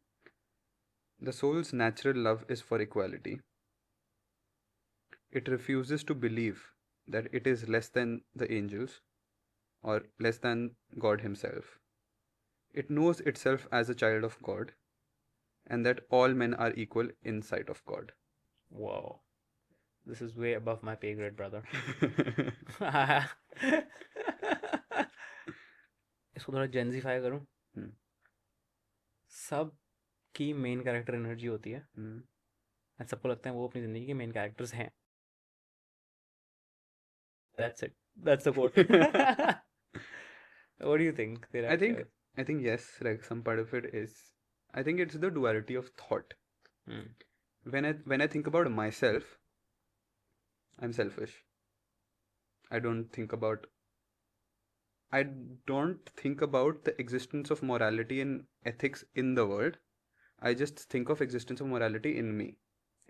The soul's natural love is for equality. It refuses to believe that it is less than the angels or less than God himself. It knows itself as a child of God and that all men are equal in sight of God. Wow. This is way above my pay grade, brother. इसको थोड़ा जेंजीफाई करूँ, हम्म, सब की main character energy होती है, हम्म। And सबको लगता है वो अपनी ज़िंदगी के मेन कैरेक्टर्स हैं. That's it, that's the quote. What do you think, तेरा I क्या think है? I think yes, like some part of it is, I think it's the duality of thought. Hmm. When I think about myself, I'm selfish. I don't think about I don't think about the existence of morality and ethics in the world. I just think of existence of morality in me.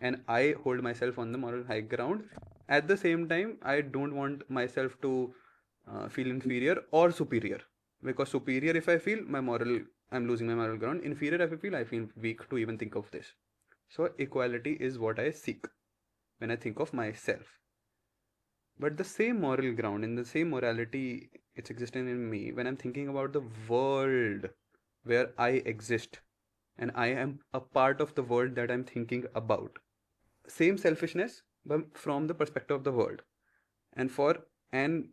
And I hold myself on the moral high ground. At the same time, I don't want myself to feel inferior or superior. Because superior, if I feel I'm losing my moral ground. Inferior, if I feel weak to even think of this. So equality is what I seek when I think of myself. But the same moral ground and the same morality, it's existing in me when I'm thinking about the world where I exist and I am a part of the world that I'm thinking about. Same selfishness, but from the perspective of the world. And for and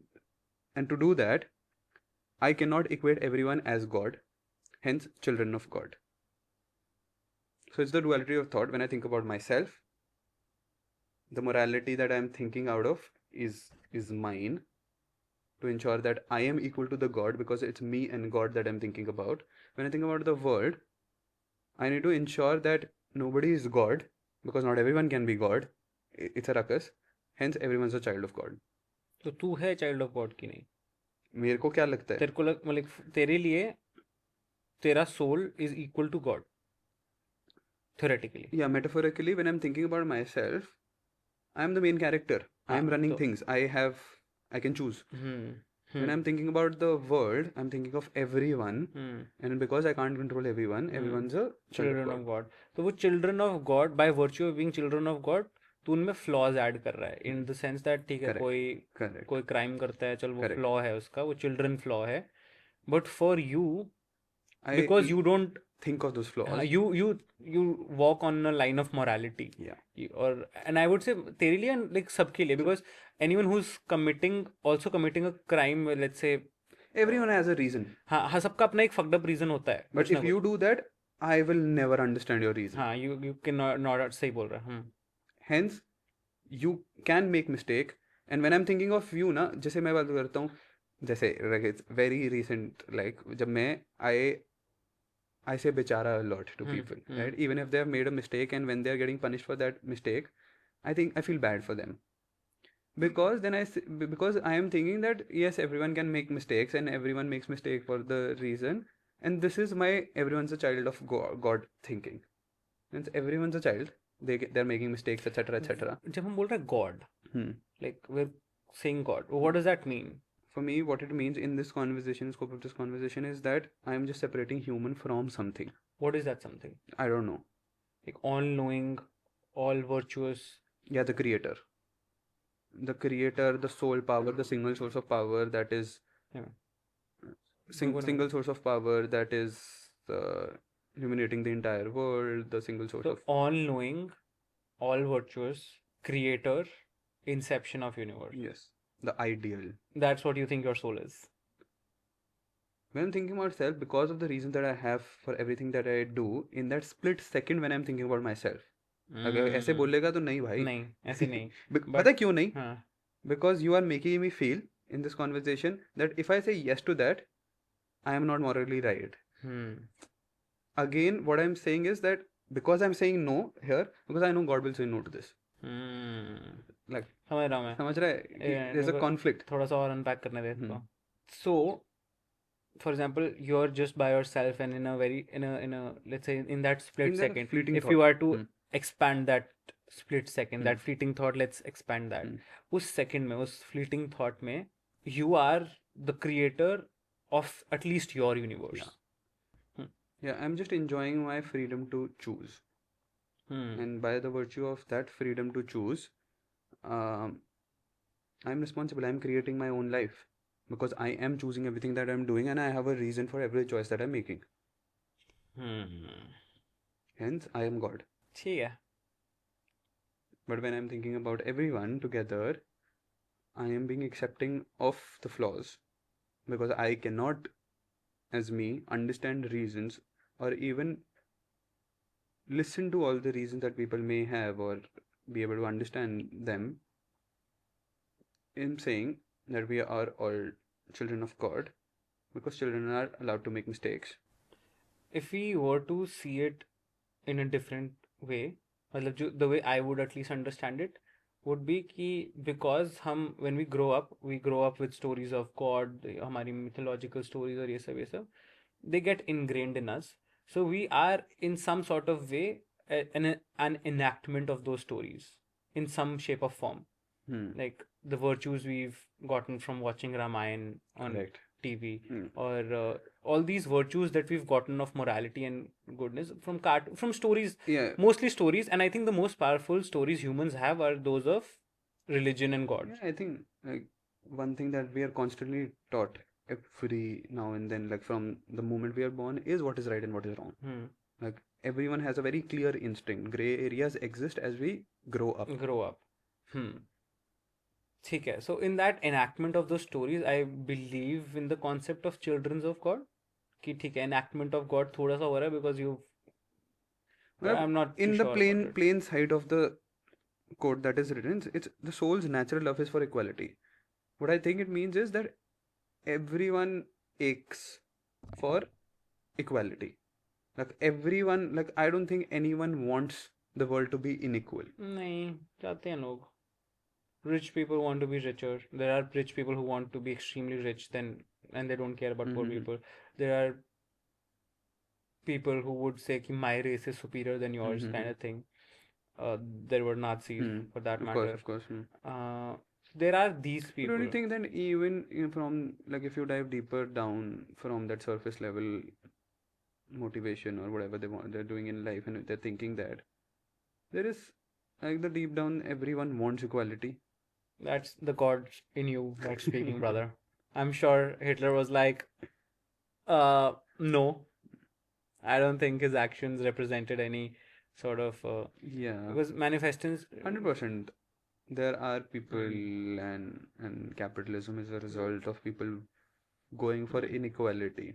and to do that, I cannot equate everyone as God, hence children of God. So it's the duality of thought. When I think about myself, the morality that I'm thinking out of is mine, to ensure that I am equal to the God, because it's me and God that I'm thinking about. When I think about the world, I need to ensure that nobody is God, because not everyone can be God. It's a ruckus. Hence, everyone's a child of God. तो तू है child of God की नहीं? मेरे को क्या लगता है? तेरे को मतलब तेरे लिए तेरा soul is equal to God theoretically. Yeah, metaphorically, when I'm thinking about myself, I'm the main character. I am हाँ running तो things. I can choose. Hmm When hmm I'm thinking about the world, I'm thinking of everyone. Hmm And because I can't control everyone, everyone's a child of children God. Of God. तो वो children of God by virtue of being children of God, तो उनमें flaws add कर रहा है in the sense that ठीक है, Correct. कोई Correct. कोई क्राइम करता है, चल वो Correct. फ्लॉ है उसका, वो चिल्ड्रन फ्लॉ है. But for you, I because you don't, think of those flaws. you walk on a line of morality. Yeah. और and I would say तेरे लिए like सबके लिए, because anyone who's committing a crime, let's say, Everyone has a reason. हाँ हाँ, सबका अपना एक fucked up reason होता है, But कुछ ना if कुछ. you do that, I will never understand your reason. हाँ, you can not सही बोल रहा है. Hence, you can make mistake. And when I'm thinking of you ना, जैसे मैं बात करता हूँ, जैसे like it's very recent, like जब मैं I say बेचारा a lot to people, right? Even if they have made a mistake, and when they are getting punished for that mistake, I think I feel bad for them. Because then because I am thinking that yes, everyone can make mistakes and everyone makes mistake for the reason, and this is my everyone's a child of God thinking. Since everyone's a child, they're making mistakes, etc., etc. जब हम बोल रहे हैं God, Hmm. like we're saying God, what does that mean? For me, what it means in this conversation, scope of this conversation, is that I am just separating human from something. What is that something? I don't know. Like all knowing, all virtuous. Yeah, the creator, the soul power, the single source of power that is Yeah. single source of power that is illuminating the entire world, the single source So of all knowing, all virtuous, creator, inception of universe. yes, the ideal. That's what you think your soul is. When I'm thinking about self, because of the reasons that I have for everything that I do, in that split second when I'm thinking about myself, अगर ऐसे बोलेगा तो नहीं भाई. नहीं, ऐसे नहीं. पता है क्यों नहीं? हाँ. Because you are making me feel in this conversation that if I say yes to that, I am not morally right. Again, what I'm saying is that because I'm saying no here, because I know God will say no to this. Like, समझ रहा हूँ मैं. समझ रहा है? There's a conflict. थोड़ा सा और अनपैक करने दे इसको. So, for example, you're just by yourself, and in a let's say in that split second, if you are to expand that split second, that fleeting thought, let's expand that. उस second में, उस fleeting thought में, you are the creator of at least your universe. Yeah, I'm just enjoying my freedom to choose. And by the virtue of that freedom to choose, I'm responsible. I'm creating my own life. Because I am choosing everything that I'm doing, and I have a reason for every choice that I'm making. Hence, I am God. ठीक है. But when I'm thinking about everyone together, I am being accepting of the flaws. Because I cannot as me understand reasons, or even listen to all the reasons that people may have, or be able to understand them, in saying that we are all children of God, because children are allowed to make mistakes. If we were to see it in a different way, मतलब the way I would at least understand it would be कि because हम when we grow up with stories of God, हमारी mythological stories और ये सब they get ingrained in us, so we are in some sort of way an enactment of those stories in some shape or form, Hmm. like the virtues we've gotten from watching Ramayana on Correct. TV, Hmm. or all these virtues that we've gotten of morality and goodness from stories, Yeah. mostly stories. And I think the most powerful stories humans have are those of religion and Yeah, gods. I think like one thing that we are constantly taught every now and then, like from the moment we are born, is what is right and what is wrong. Hmm. Like everyone has a very clear instinct. Gray areas exist as we grow up. Grow up. ठीक है. So in that enactment of those stories, I believe in the concept of children of God. कि ठीक है, enactment of God थोड़ा सा हो रहा है because you, Well, I'm not too in the sure about it. plain sight of the quote that is written, it's the soul's natural love is for equality. What I think it means is that everyone aches for equality. Like everyone, like I don't think anyone wants the world to be unequal. नहीं चाहते हैं लोग. Rich people want to be richer. There are rich people who want to be extremely rich, then, and they don't care about poor Mm-hmm. people. There are people who would say कि my race is superior than yours, Mm-hmm. kind of thing. There were Nazis, for that Of course, matter. of course. There are these But don't you people. think that even from like if you dive deeper down from that surface level motivation or whatever they're doing in life, and they're thinking that there is like the deep down everyone wants equality. That's the god in you that's speaking, brother. I'm sure Hitler was like, no. I don't think his actions represented any sort of Yeah, because manifestants. 100%. There are people, Hmm. and capitalism is a result of people going for inequality.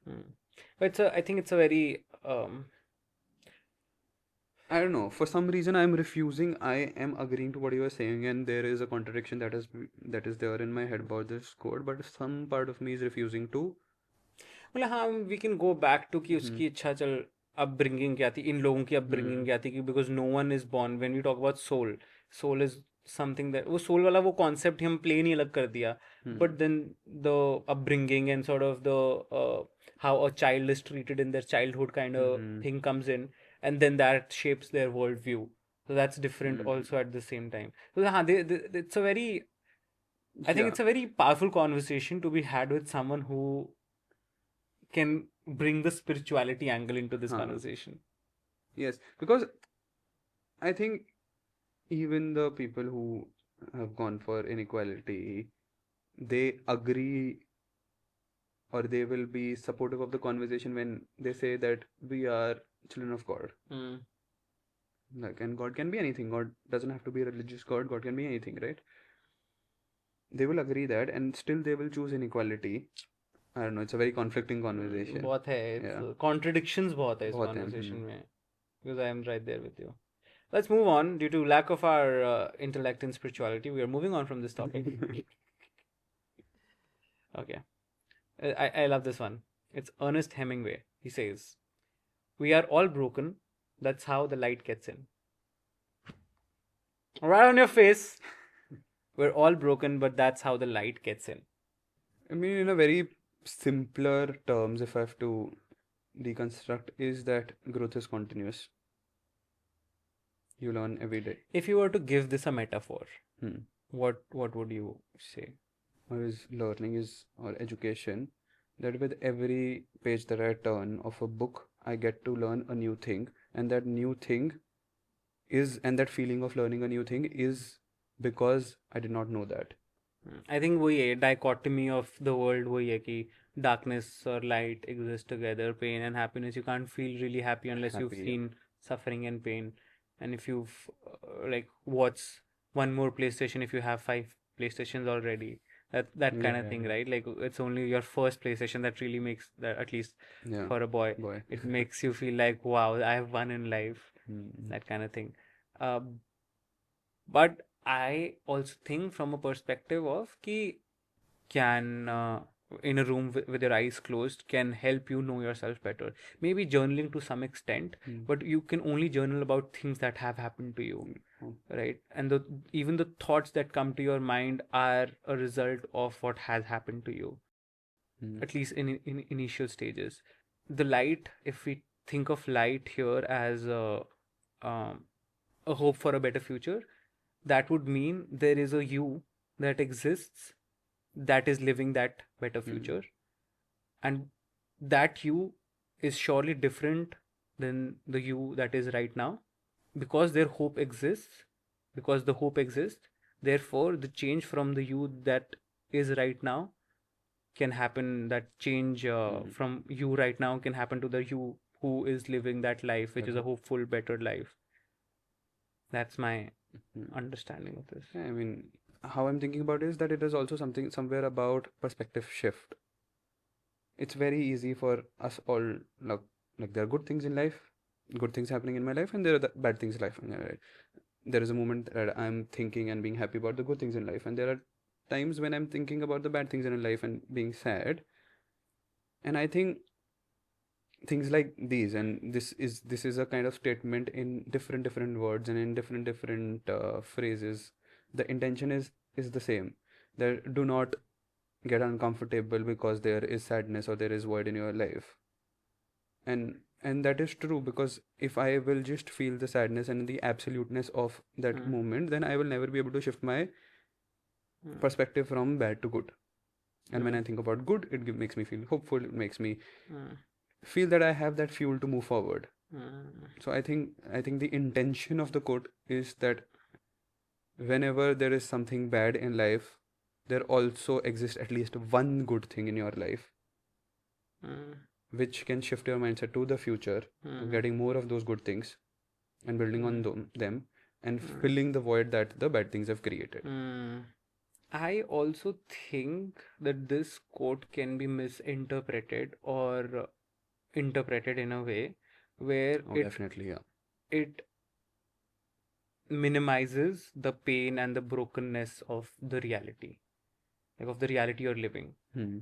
Hmm. But I think it's a very I don't know. For some reason, I'm refusing. I am agreeing to what you are saying, and there is a contradiction that is there in my head about this code. But some part of me is refusing to. मतलब हाँ, we can go back to कि Hmm. उसकी इच्छा चल upbringing क्या थी, इन लोगों की अपब्रिंगिंग Hmm. क्या थी, कि because no one is born when we talk about soul. Soul is something that, वो सोल वाला वो कॉन्सेप्ट ही हम प्लेन ही अलग कर दिया. But Hmm. Then the upbringing and sort of the how a child is treated in their childhood kind of Hmm. Thing comes in, and then that shapes their world view. So that's different Hmm. also at the same time. So हाँ, it's a very, I think Yeah. it's a very powerful conversation to be had with someone who can bring the spirituality angle into this Huh. conversation. Yes, because I think even the people who have gone for inequality, they agree, or they will be supportive of the conversation when they say that we are children of God. Mm. Like, and God can be anything. God doesn't have to be a religious God. God can be anything, right? They will agree that, and still they will choose inequality. I don't know. It's a very conflicting conversation. बहुत है, it's Yeah, contradictions बहुत है इस बहुत है. conversation में, because I am right there with you. Let's move on. Due to lack of our intellect and spirituality, we are moving on from this topic. Okay. I love this one. It's Ernest Hemingway. He says, "We are all broken. That's how the light gets in." Right on your face. We're all broken, but that's how the light gets in. I mean, in a very simpler terms, if I have to deconstruct, is that growth is continuous. You learn every day. If you were to give this a metaphor, Hmm. what would you say? Or is learning is or education, that with every page that I turn of a book, I get to learn a new thing, and that new thing and that feeling of learning a new thing is because I did not know that. I think वही है, dichotomy of the world वही है कि darkness or light exist together, pain and happiness. You can't feel really happy unless you've Happy, yeah. seen suffering and pain. And if you've like what's one more PlayStation if you have five PlayStations already? that kind of Yeah, thing, yeah. right? Like it's only your first PlayStation that really makes that, at least Yeah, for a boy, boy. it makes you feel like, wow, I have won in life, Mm, that kind of thing. Uh, but I also think from a perspective of ki can in a room with your eyes closed can help you know yourself better. Maybe journaling to some extent, mm, but you can only journal about things that have happened to you, mm, right? And even the thoughts that come to your mind are a result of what has happened to you, mm, at least in initial stages. The light, if we think of light here as um, a hope for a better future, that would mean there is a you that exists that is living that better mm, future, and that you is surely different than the you that is right now, because their hope exists, because the hope exists, therefore the change from the you that is right now can happen, that change mm. from you right now can happen to the you who is living that life, which is a Correct. hopeful better life. That's my Mm. understanding of this. Yeah, I mean, how I'm thinking about it is that it is also something somewhere about perspective shift. It's very easy for us all, like, there are good things in life, good things happening in my life, and there are the bad things in life. Right? There is a moment that I'm thinking and being happy about the good things in life, and there are times when I'm thinking about the bad things in life and being sad. And I think things like these, and this is a kind of statement in different words and in different phrases. The intention is the same. That do not get uncomfortable because there is sadness or there is void in your life. And that is true, because if I will just feel the sadness and the absoluteness of that Mm, moment, then I will never be able to shift my mm, perspective from bad to good. And when mm, I think about good, it makes me feel hopeful. It makes me mm, feel that I have that fuel to move forward. mm, So I think the intention of the quote is that whenever there is something bad in life, there also exists at least one good thing in your life, mm, which can shift your mindset to the future, mm, getting more of those good things and building on mm, them, and mm, filling the void that the bad things have created. mm. I also think that this quote can be misinterpreted or interpreted in a way where Oh, definitely, yeah. it minimizes the pain and the brokenness of the reality, like of the reality you're living. Hmm.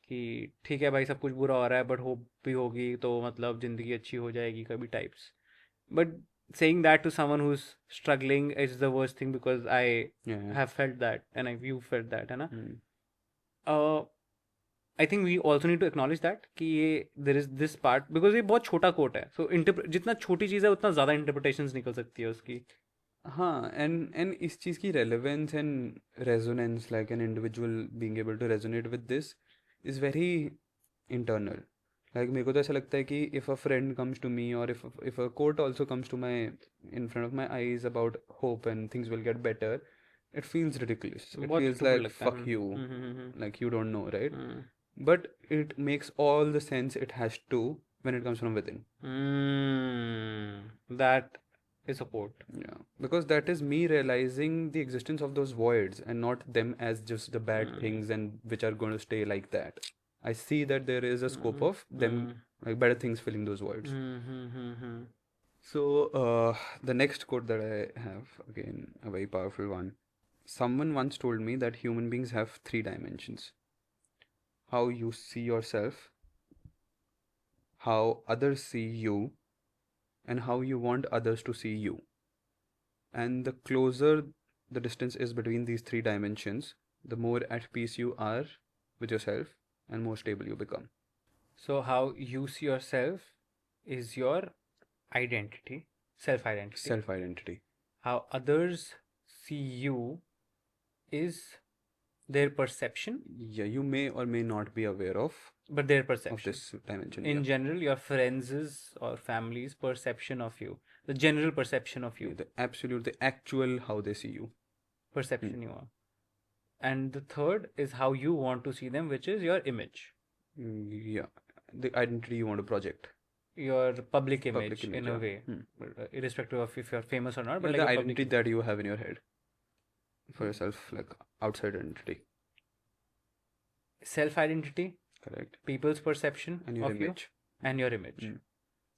कि ठीक है भाई, सब कुछ बुरा हो रहा है बट होप भी होगी तो मतलब जिंदगी अच्छी हो जाएगी कभी types. But saying that to someone who's struggling is the worst thing, because I Yeah. have felt that and you felt that, है ना? Hmm. uh, I think we also need to acknowledge that कि ये there is this part, because ये बहुत छोटा coat है, so जितना छोटी चीज़ है उतना ज़्यादा interpretations निकल सकती है उसकी. हाँ, and इस चीज़ की relevance and resonance, like an individual being able to resonate with this, is very internal. Like मेरे को तो ऐसा लगता है कि if a friend comes to me, or if a quote also comes to my in front of my eyes about hope and things will get better, it feels ridiculous. It बहुत feels stupid like लगता है. fuck you, like you don't know, right? Hmm, But it makes all the sense it has to when it comes from within. that is support. Yeah, because that is me realizing the existence of those voids and not them as just the bad Mm, things and which are going to stay like that. I see that there is a scope mm, of them, mm, like better things filling those voids. So, the next quote that I have, again, a very powerful one. Someone once told me that human beings have three dimensions: how you see yourself, how others see you, and how you want others to see you. And the closer the distance is between these three dimensions, the more at peace you are with yourself and more stable you become. So how you see yourself is your identity, self identity. Self identity. How others see you is their perception, Yeah, you may or may not be aware but their of perception. this dimension. In Yeah. general, your friends' or family's perception of you, the general perception of Yeah, you, the absolute, the actual how they see you. Hmm. perception you are. And the third is how you want to see them, which is your image, Yeah, the identity you want to project. your public Public image image, in a yeah. way, Hmm. irrespective of if you're famous or not, but Yeah, like the a public identity image. that you have in your head for yourself, like outside identity. self identity, correct, people's perception and your of you, image. and your image.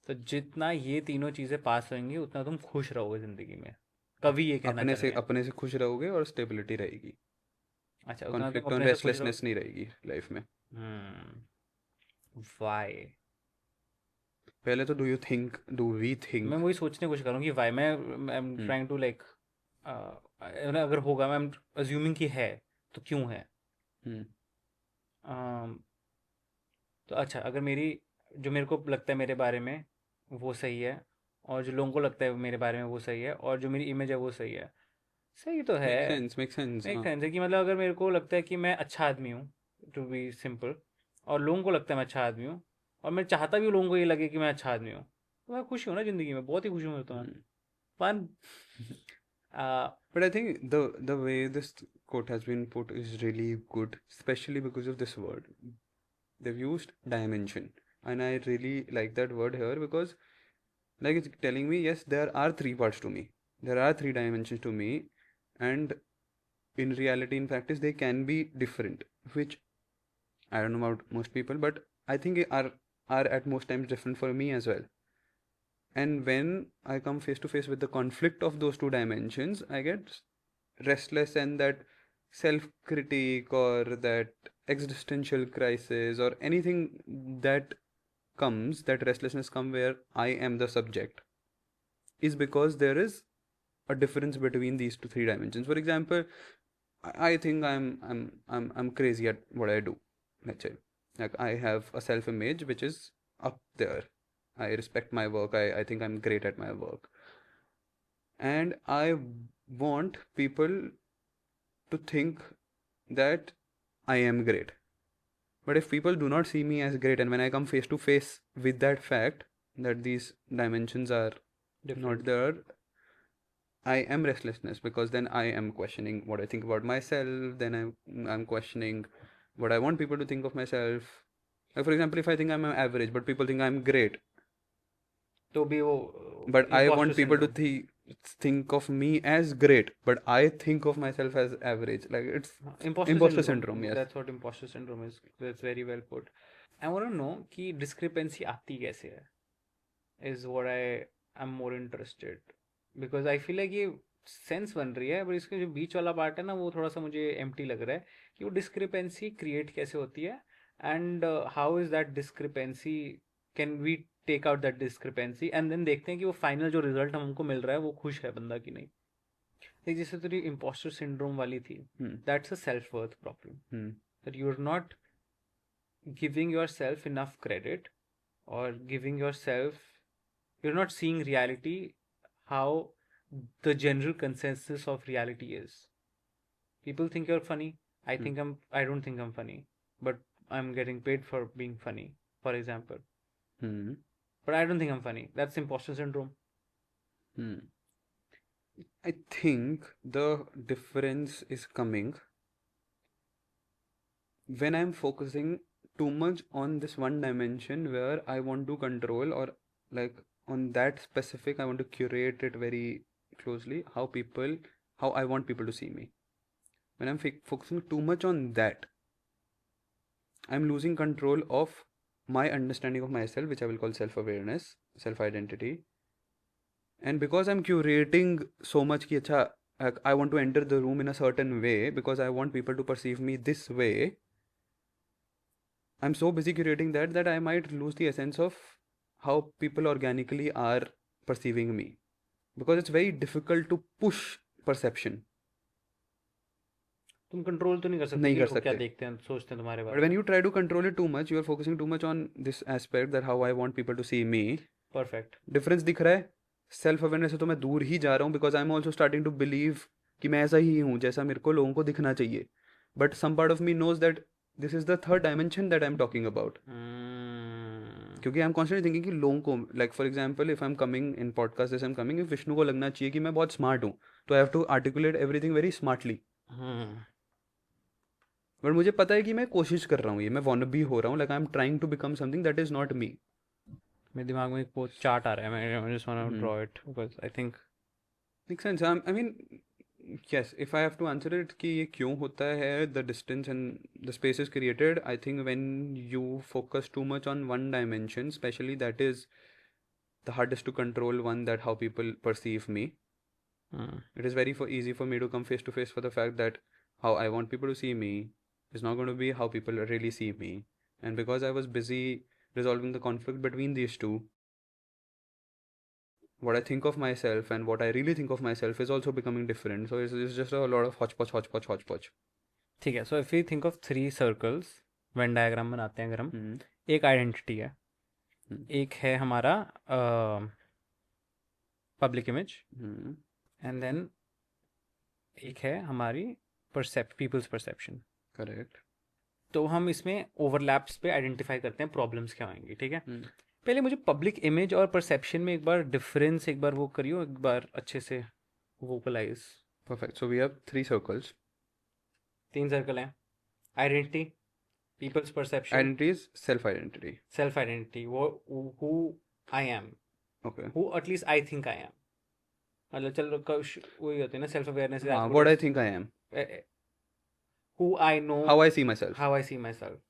तो जितना ये तीनों चीजें पास होंगी उतना तुम खुश रहोगे जिंदगी में, कवि ये कहना चाह रहे हैं। अपने से खुश रहोगे और स्टेबिलिटी रहेगी, अच्छा, उतना तुम कॉन्फ्लिक्ट और अपने से खुश रेस्टलेसनेस रहोगे। नहीं रहेगी लाइफ में। वाई? पहले तो डू वी थिंक। मैं वही सोचने की कोशिश करूँ कि वाई, मैं I am trying to like, अगर होगा, मैं अज्यूमिंग कि है, तो क्यों है? um, तो अच्छा, अगर मेरी, जो मेरे को लगता है मेरे बारे में वो सही है, और जो लोगों को लगता है मेरे बारे में वो सही है, और जो मेरी इमेज है वो सही है, सही तो है। मेक सेंस मेक सेंस है कि मतलब अगर मेरे को लगता है कि मैं अच्छा आदमी हूँ, टू बी सिंपल, और लोगों को लगता है मैं अच्छा आदमी हूँ, और मैं चाहता भी हूँ लोगों को ये लगे कि मैं अच्छा आदमी हूँ, तो मैं खुश हूँ ना ज़िंदगी में, बहुत ही खुश हूँ तो मैं। Fun. But I think the way this quote has been put is really good, especially because of this word. They've used dimension, and I really like that word here because, like, it's telling me, yes, there are three parts to me. There are three dimensions to me, and in reality, in practice, they can be different, which I don't know about most people, but I think are at most times different for me as well. And when I come face to face with the conflict of those two dimensions, I get restless, and that self critique or that existential crisis or anything that comes, that restlessness come where I am the subject, is because there is a difference between these three dimensions. For example, I think I'm crazy at what I do. Let's say, like, I have a self image which is up there. I respect my work. I think I'm great at my work. And I want people to think that I am great. But if people do not see me as great, and when I come face to face with that fact that these dimensions are not different. there, I am restlessness, because then I am questioning what I think about myself. Then I'm questioning what I want people to think of myself. Like, for example, if I think I'm average, but people think I'm great, तो भी वो but I imposter want people to syndrome. think of me as great, but I think of myself as average. Like, it's Imposter imposter syndrome, syndrome. Yes. that's what imposter syndrome is. That's very well put. I want to know कि discrepancy आती कैसे है, is what I'm more interested, because I feel like ये sense बन रही है, पर इसके जो बीच वाला पार्ट है ना, वो थोड़ा सा मुझे एम्प्टी लग रहा है कि वो डिस्क्रिपेंसी क्रिएट कैसे होती है, and how is that discrepancy, can we take out that discrepancy, and then देखते हैं कि वो फाइनल जो रिजल्ट हमको मिल रहा है वो खुश है बंदा कि नहीं। एक जैसे तेरी इम्पोस्टर सिंड्रोम वाली थी, that's a self worth problem, that you are not giving yourself enough credit, or giving yourself, you're not seeing reality how the general consensus of reality is. People think you're funny. I don't think I'm funny, but I'm getting paid for being funny, for example. But I don't think I'm funny. That's imposter syndrome. I think the difference is coming when I'm focusing too much on this one dimension where I want to control, or like on that specific, I want to curate it very closely, how I want people to see me. When I'm focusing too much on that, I'm losing control of my understanding of myself, which I will call self awareness, self identity. And because I'm curating so much ki acha, I want to enter the room in a certain way because I want people to perceive me this way, I'm so busy curating that I might lose the essence of how people organically are perceiving me, because it's very difficult to push perception. तुम control तो नहीं कर सकते नहीं कि कर लोग क्या सकते. देखते हैं, सोचते हैं तुम्हारे But बारे when में। you try to control it too much, you are focusing too much on this aspect, that how I want people to see me. Perfect. Difference दिख रहा है. सेल्फ अवेयरनेस से तो मैं दूर ही जा रहा हूँ, because I am also starting to believe कि मैं ऐसा ही हूँ जैसा मेरे को लोगों को दिखना चाहिए. But some part of me knows that this is the third dimension that I am talking about. क्योंकि आई एम कॉन्स्टेंटली थिंकिंग कि लोगों को, like for example, if I am coming in podcast, जैसे I am coming, if Vishnu को लगना चाहिए कि मैं बहुत स्मार्ट हूँ, तो I have to articulate everything very smartly. But मुझे पता है कि मैं कोशिश कर रहा हूँ, ये मैं वॉनबी हो रहा हूँ, like I am trying to become something that is not me. मेरे दिमाग में एक चार्ट आ रहा है, मैं just want to draw it because I think make sense. I mean, Yes, if I have to answer it कि ये क्यों होता है, the distance and the space is created, I think when you focus too much on one dimension, especially that is the hardest to control one, that how people perceive me. It is very easy for me to come face to face for the fact that how I want people to see me is not going to be how people really see me. And because I was busy resolving the conflict between these two, what I think of myself and what I really think of myself is also becoming different. So it's just a lot of hodgepodge, hodgepodge, hodgepodge. ठीक है. So if you think of 3 circles, Venn diagram बनाते हैं अगर हम, एक identity है, एक है हमारा पब्लिक इमेज, एंड देन एक है हमारी पीपल्स परसेप्शन. करेक्ट. तो हम इसमें ओवरलैप्स पे आइडेंटिफाई करते हैं प्रॉब्लम्स क्या होंगी. ठीक है. पहले मुझे पब्लिक इमेज और परसेप्शन में एक बार डिफरेंस एक बार वो करियो, एक बार अच्छे से vocalise. Perfect. So we have 3 circles. 3 circle हैं. Identity, people's perception. Identity is self-identity. Self identity, वो who I am, Okay. Who at least I think I am. मतलब चलो वही होते हैं ना, self awareness. What I think I am. Who I know, How I see myself. how I see myself.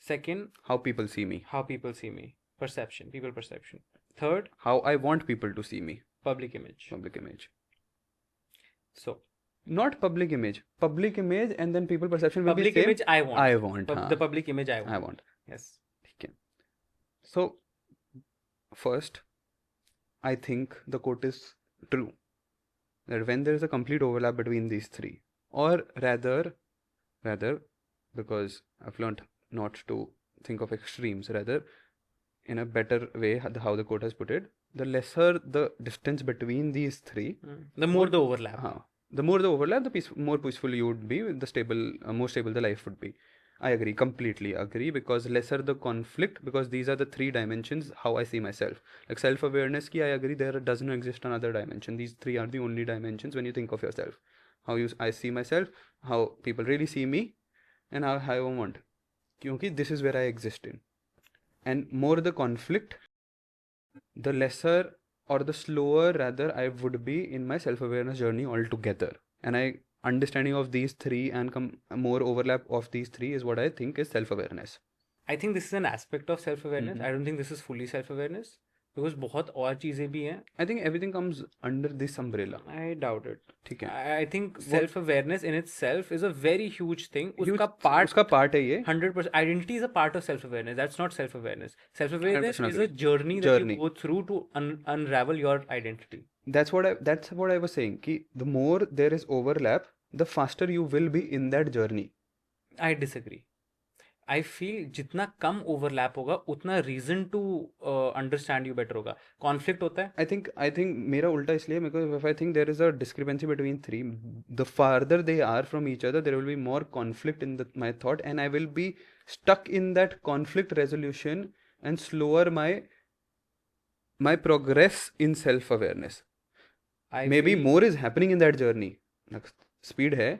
Second, How people see me. how people see me. Perception, people perception. Third, How I want people to see me. public image. Public image. So, Not public image. Public image and then people perception will public be same. image I want. I want. The public image I want. I want. Yes. Okay. So, first, I think the quote is true. That when there is a complete overlap between these three, or rather, because I've learned not to think of extremes, rather, in a better way, how the quote has put it, the lesser the distance between these three, the more the overlap. The more the overlap, the more peaceful you would be, the stable, more stable the life would be. I agree, completely agree, because lesser the conflict, because these are the 3 dimensions how I see myself. Like self-awareness ki, I agree, there does not exist another dimension. These 3 are the only dimensions when you think of yourself. How I see myself, how people really see me, and how I want. Kyunki this is where I exist in. And more the conflict, the lesser or the slower rather I would be in my self-awareness journey altogether. And understanding of these 3 and more overlap of these 3 is what I think is self-awareness. I think this is an aspect of self-awareness. I don't think this is fully self-awareness, because बहुत और चीजें भी हैं. I think everything comes under this umbrella. I doubt it. ठीक है. I think self-awareness in itself is a very huge thing. उसका part है ये. 100%. Identity is a part of self-awareness. That's not self-awareness. Self-awareness is a journey that you go through to unravel your identity. That's what I was saying. Ki the more there is overlap, the faster you will be in that journey. I disagree. I feel जितना कम overlap होगा उतना reason to understand you better होगा. Conflict होता है. I think मेरा उल्टा इसलिए, because if I think there is a discrepancy between 3, the farther they are from each other, there will be more conflict in my thought, and I will be stuck in that conflict resolution and slower my progress in self-awareness. Maybe more is happening in that journey. Speed है,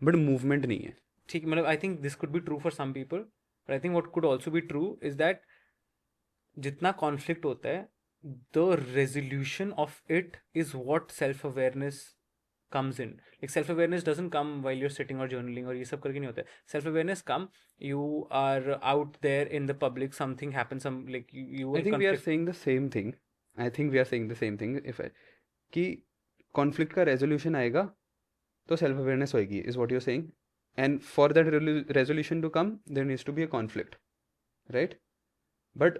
but movement नहीं है. ठीक, मतलब I think this could be true for some people, but I think what could also be true is that जितना conflict होता है, the resolution of it is what self awareness comes in. Like self awareness doesn't come while you're sitting or journaling और ये सब करके नहीं होता है. Self awareness come, you are out there in the public, something happens, some like you I think we are saying the same thing. कि conflict का resolution आएगा तो सेल्फ अवेयरनेस होएगी, is what you are saying. And for that resolution to come, there needs to be a conflict, right? But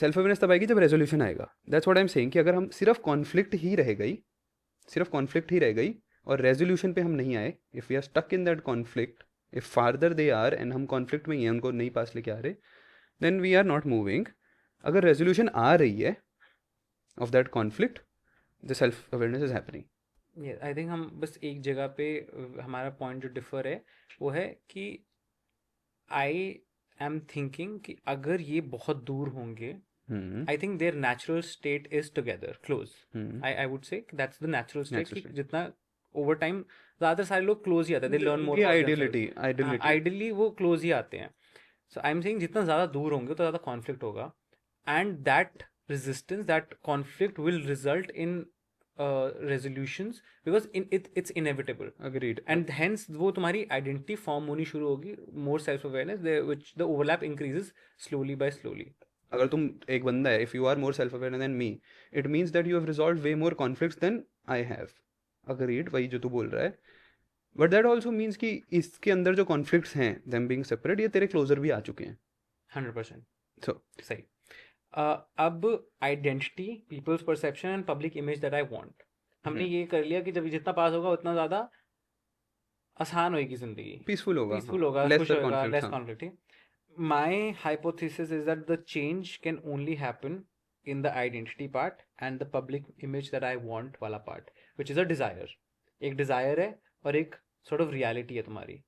self-awareness तब आएगी जब resolution आएगा. That's what I'm saying कि अगर हम सिर्फ conflict ही रह गई और resolution पे हम नहीं आए, if we are stuck in that conflict, if farther they are and हम conflict में ही हैं, उनको नहीं पास लेके आ रहे, then we are not moving. अगर resolution आ रही है of that conflict, the self-awareness is happening. I think हम बस एक जगह पे हमारा पॉइंट जो डिफर है वो है कि आई एम थिंकिंग कि अगर ये बहुत दूर होंगे, I think there natural state is together close. I would से दैट्स द नेचुरल स्टेट कि जितना ओवर टाइम ज़्यादातर सारे लोग क्लोज ही आते हैं, दे लर्न मोर. आइडियली वो क्लोज ही आते हैं. सो आई एम सेइंग जितना ज़्यादा दूर होंगे तो ज़्यादा कॉन्फ्लिक्ट होगा, and that resistance, that conflict will result in resolutions because it's inevitable. Agreed. And hence वो तुम्हारी identity form होनी शुरू होगी, more self awareness, which the overlap increases slowly by slowly. अगर तुम एक बंदा है, if you are more self aware than me, it means that you have resolved way more conflicts than I have. Agreed, वही जो तू बोल रहा है. But that also means कि इसके अंदर जो conflicts हैं, them being separate, ये तेरे closer भी आ चुके हैं. 100%. So सही. अब identity, people's perception and public image that I want, हमने ये कर लिया कि जब जितना पास होगा उतना ज़्यादा आसान होगी जिंदगी, पीसफुल होगा, खुश होगा, less conflict. My hypothesis is that the change can only happen in the identity part and the public image that I want वाला part, which is a desire. एक डिजायर है और एक सॉर्ट ऑफ रियलिटी है तुम्हारी.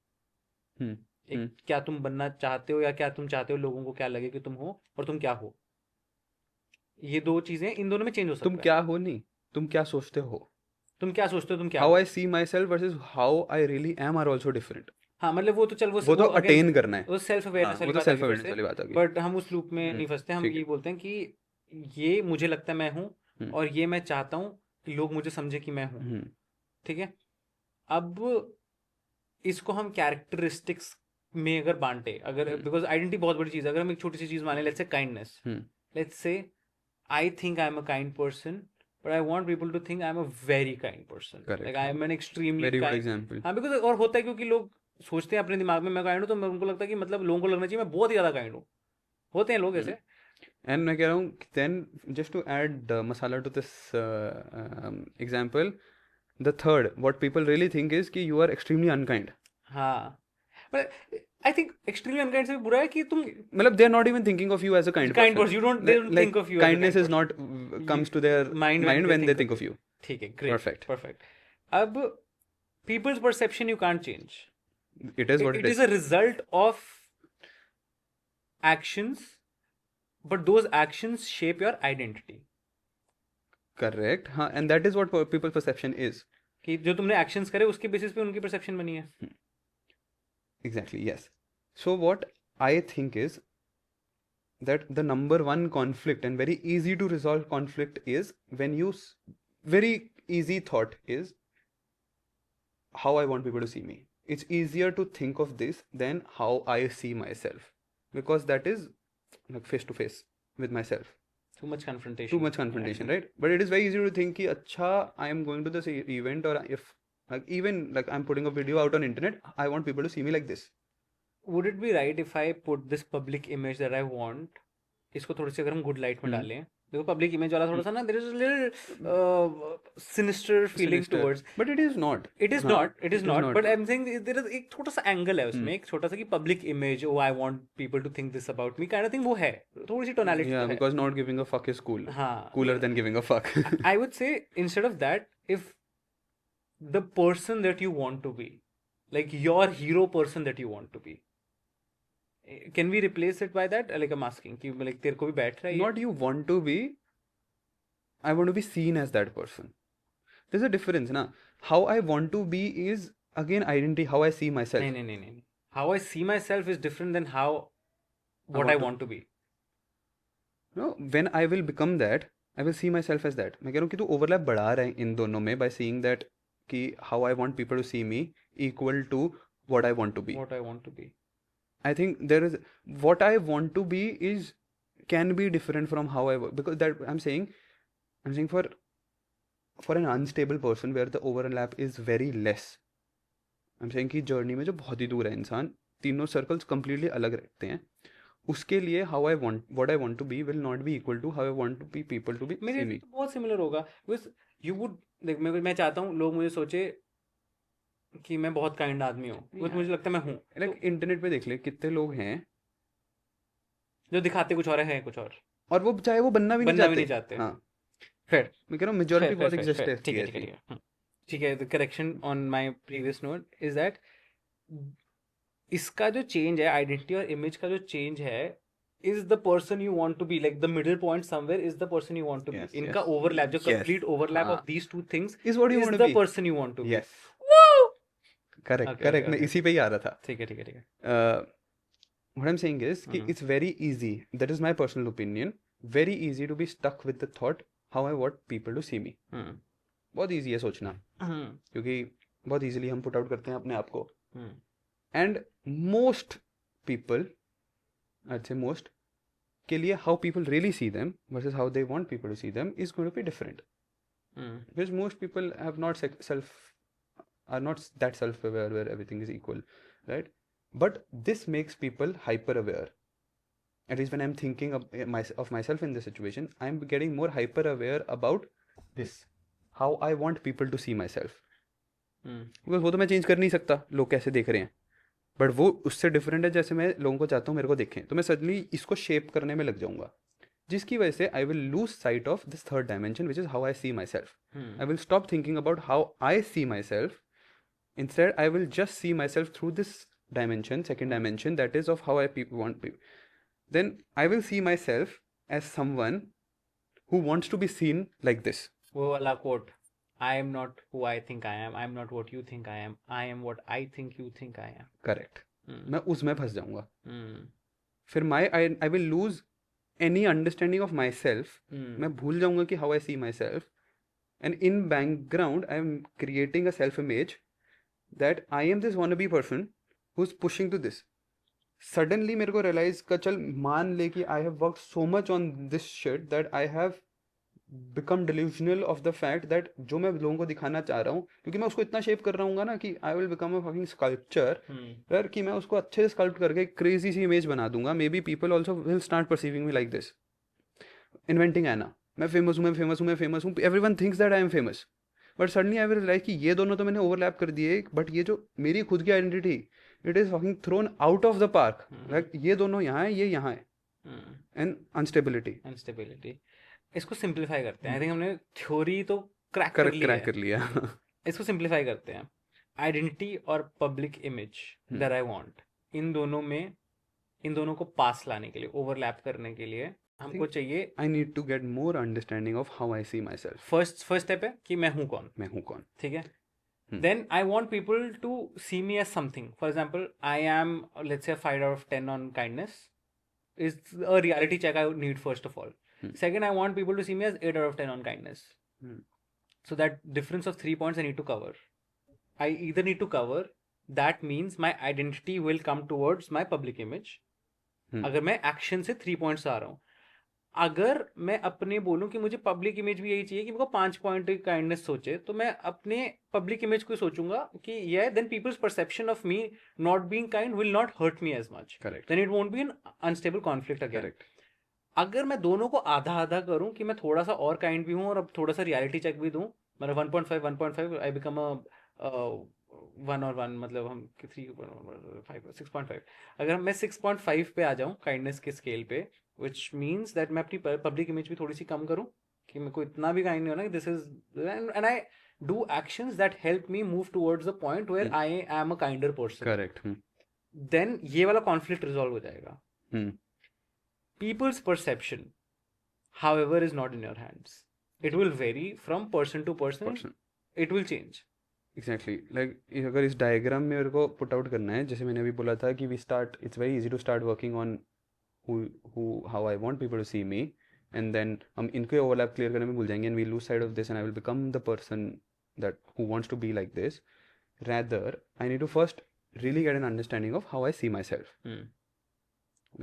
एक क्या तुम बनना चाहते हो या क्या तुम चाहते हो लोगों को क्या लगे कि तुम हो और तुम क्या हो. ये दो चीजें, इन दोनों में चेंज हो सकता है. तुम क्या हो नहीं, तुम क्या सोचते हो. तुम क्या सोचते हो, तुम क्या हाउ हो. I see myself versus how I really am are also different. हाँ मतलब वो तो चल, वो तो अटेन करना है, वो सेल्फ अवेयरनेस वो तो सेल्फ अवेयरनेस वाली बात आ गई. बट हम उस लूप में नहीं फंसते. हम ठीक ये बोलते हैं कि ये मुझे लगता है मैं हूँ और ये मैं चाहता हूँ कि लोग मुझे समझे कि मैं हूँ. ठीक है. अब इसको हम कैरेक्टरिस्टिक्स में अगर बांटे, अगर बिकॉज आइडेंटिटी बहुत बड़ी चीज़ है. अगर हम एक छोटी सी चीज़ माने, let's say kindness. Let's say I think I'm a kind person, but I want people to think I'm a very kind person. Correct. Like I'm an extremely very kind. good example. हाँ, because और होता है क्योंकि लोग सोचते हैं अपने दिमाग में मैं काइंड हूँ, तो उनको लगता है कि मतलब लोगों को लगना चाहिए मैं बहुत ही ज़्यादा काइंड हूँ. होते हैं लोग ऐसे. And मैं कह रहा हूँ then just to add masala to this example, the third what people really think is कि you are extremely unkind. हाँ. But I think extremely unkind से भी बुरा है कि तुम मतलब they are not even thinking of you as a kind person. person. They don't think of you kindness as a kind is not comes to their mind when they think of you. ठीक है, great. Perfect. अब people's perception you can't change. It is what it is. It is a result of actions, but those actions shape your identity. Correct. हाँ, and that is what people's perception is. कि जो तुमने actions करे उसके basis पे उनकी perception बनी है. Exactly, yes. So what I think is that the number one conflict and very easy to resolve conflict is when you very easy thought is how I want people to see me. It's easier to think of this than how I see myself, because that is like face to face with myself. Too much confrontation, right? But it is very easy to think कि अच्छा I am going to this event, or if like even like I'm putting a video out on internet, I want people to see me like this. Would it be right if I put this public image that I want, इसको थोड़ी सी अगर हम good light में डालें, देखो public image वाला थोड़ा सा ना, there is a little sinister feeling towards, but it is not. It is not. But I'm saying there is एक छोटा सा एंगल है उसमें, एक छोटा सा कि public image, oh I want people to think this about me kind of thing, वो है थोड़ी सी tonality. Yeah, because not giving a fuck is cool. हाँ. Cooler than giving a fuck. I would say instead of that, if the person that you want to be, like your hero person that you want to be, can we replace it by that? Like I'm asking कि like तेरे को भी बैठ रहा है. Not you want to be, I want to be seen as that person. There's a difference ना. How I want to be is again identity, how I see myself. नहीं. How I see myself is different than how what I want to be. No, when I will become that, I will see myself as that. मैं कह रहा हूँ कि तू overlap बढ़ा रहा है इन दोनों में by seeing that कि how I want people to see me equal to what I want to be. What I want to be. I think there is what I want to be is can be different from how I work, because that I'm saying for an unstable person where the overlap is very less. I'm saying कि journey में जो बहुत ही दूर है इंसान, तीनों circles completely अलग रहते हैं, उसके लिए how I want what I want to be will not be equal to how I want to be people to be see me. मेरे तो बहुत similar होगा, because you would देख मैं चाहता हूँ लोग मुझे सोचे कि मैं बहुत काइंड आदमी हूँ, मुझे लगता है मैं हूँ. लाइक इंटरनेट पे देख ले कितने लोग हैं जो दिखाते कुछ और है कुछ और वो चाहे वो बनना भी नहीं चाहते. हाँ, फिर मैं कह रहा हूँ मेजॉरिटी बहुत एग्जिस्ट है. ठीक है. The correction on my previous note is that इसका जो चेंज है, आइडेंटिटी और इमेज का जो चेंज है, is the person you want to be, like the middle point somewhere is the person you want to be. इनका overlap, जो complete overlap of these two things is what you want to be, is the person you want to be. Yes. Woo! Correct. मैं इसी पे ही आ रहा था. ठीक है. What I'm saying is कि it's very easy, that is my personal opinion, very easy to be stuck with the thought how I want people to see me. बहुत easy है सोचना, क्योंकि बहुत इजीली हम पुट आउट करते हैं अपने आप को. एंड मोस्ट पीपल, आई से मोस्ट के लिए how people really see them versus how they want people to see them is going to be different. Because most people have not self are not that self-aware where everything is equal, right? But this makes people hyper-aware. At least when I'm thinking of myself in this situation, I'm getting more hyper-aware about this, how I want people to see myself. Because वो तो मैं change कर नहीं सकता लोग कैसे देख रहे हैं, बट वो उससे डिफरेंट है जैसे मैं लोगों को चाहता हूँ मेरे को देखें, तो मैं सडनली इसको शेप करने में लग जाऊंगा, जिसकी वजह से I will lose sight of this third dimension which is how I see myself. I will stop thinking about how I see myself. Instead, I will just see myself through this dimension, second dimension, that is of how I want people. Then I will see myself as someone who wants to be seen like this. वो वाला quote, I am not who I think I am. I am not what you think I am. I am what I think you think I am. Correct. मैं उसमें फंस जाऊंगा. फिर I will lose any understanding of myself. मैं भूल जाऊंगा कि how I see myself. And in background, I am creating a self-image that I am this wannabe person who's pushing to this. Suddenly मेरे को realize का चल मान ले कि I have worked so much on this shit that I have become delusional of the fact that जो मैं लोगों को दिखाना चाह रहा हूँ, क्योंकि मैं उसको इतना शेप कर रहा हूँ ना कि I will become a fucking sculpture, यार कि मैं उसको अच्छे से sculpt करके crazy सी image बना दूंगा. Maybe people also will start perceiving me like this. Inventing Anna. मैं famous हूँ. Everyone thinks that I am famous. But suddenly I will realise कि ये दोनों तो मैंने ओवरलैप कर दिए, बट ये जो मेरी खुद की identity, it is fucking thrown out of the park. Like ये दोनों यहाँ है, ये यहाँ है. And instability. इसको सिंप्लीफाई करते हैं. आई थिंक हमने थ्योरी तो क्रैक कर लिया. इसको सिंप्लीफाई करते हैं. आइडेंटिटी और public image that I want, इन दोनों को पास लाने के लिए, ओवरलैप करने के लिए हमको चाहिए, I need to get more understanding of how I see myself. First step है कि मैं हूँ कौन. ठीक है. Then I want people to see me as something. For example, I am let's say 5 out of 10 on kindness is a reality check I need first of all. Second, I want people to see me as 8 out of 10 on kindness. So that difference of 3 points I need to cover. I either need to cover, that means my identity will come towards my public image. अगर मैं action से 3 points आ रहा हूँ, अगर मैं अपने बोलूं कि मुझे पब्लिक इमेज भी यही चाहिए कि मेरे को 5 पॉइंट काइंडनेस सोचे, तो मैं अपने पब्लिक इमेज को सोचूंगा कि ये then people's perception of me not being kind will not hurt me as much. Then it won't be an unstable conflict again. अगर मैं दोनों को आधा आधा करूं कि मैं थोड़ा सा और काइंड भी हूं और अब थोड़ा सा रियलिटी चेक भी दूं, मतलब 1.5 आई बिकम अ 1 और 1, मतलब हम 3.5 6.5. अगर मैं 6.5 पे आ जाऊं काइंडनेस के स्केल पे, which means that मैं अपनी पब्लिक इमेज भी थोड़ी सी कम करूं कि मेरे को इतना भी काइंड नहीं होना कि this is, and I do actions that help me move towards the point where I am a kinder person. Correct. देन ये वाला कॉन्फ्लिक्ट रिजॉल्व हो जाएगा. पीपल्स परसेप्शन however is not in your hands. It will vary from person to person. It will change. Exactly. Like अगर इस diagram में मेरे को पुट आउट करना है, जैसे मैंने अभी बोला था कि it's very easy to start working on how I want people to see me, and then हम इनके overlap clear करने में भूल जाएंगे, and we lose sight of this, and I will become the person that who wants to be like this. Rather, I need to first really get an understanding of how I see myself.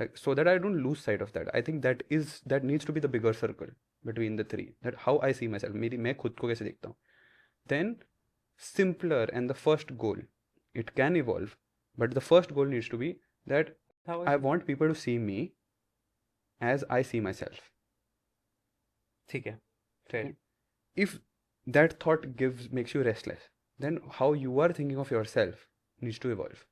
Like, so that I don't lose sight of that. I think that needs to be the bigger circle between the three. That how I see myself. मैं खुद को कैसे देखता हूँ. Then simpler and the first goal. It can evolve, but the first goal needs to be that I want people to see me as I see myself. ठीक है. Fair. If that thought makes you restless, then how you are thinking of yourself needs to evolve.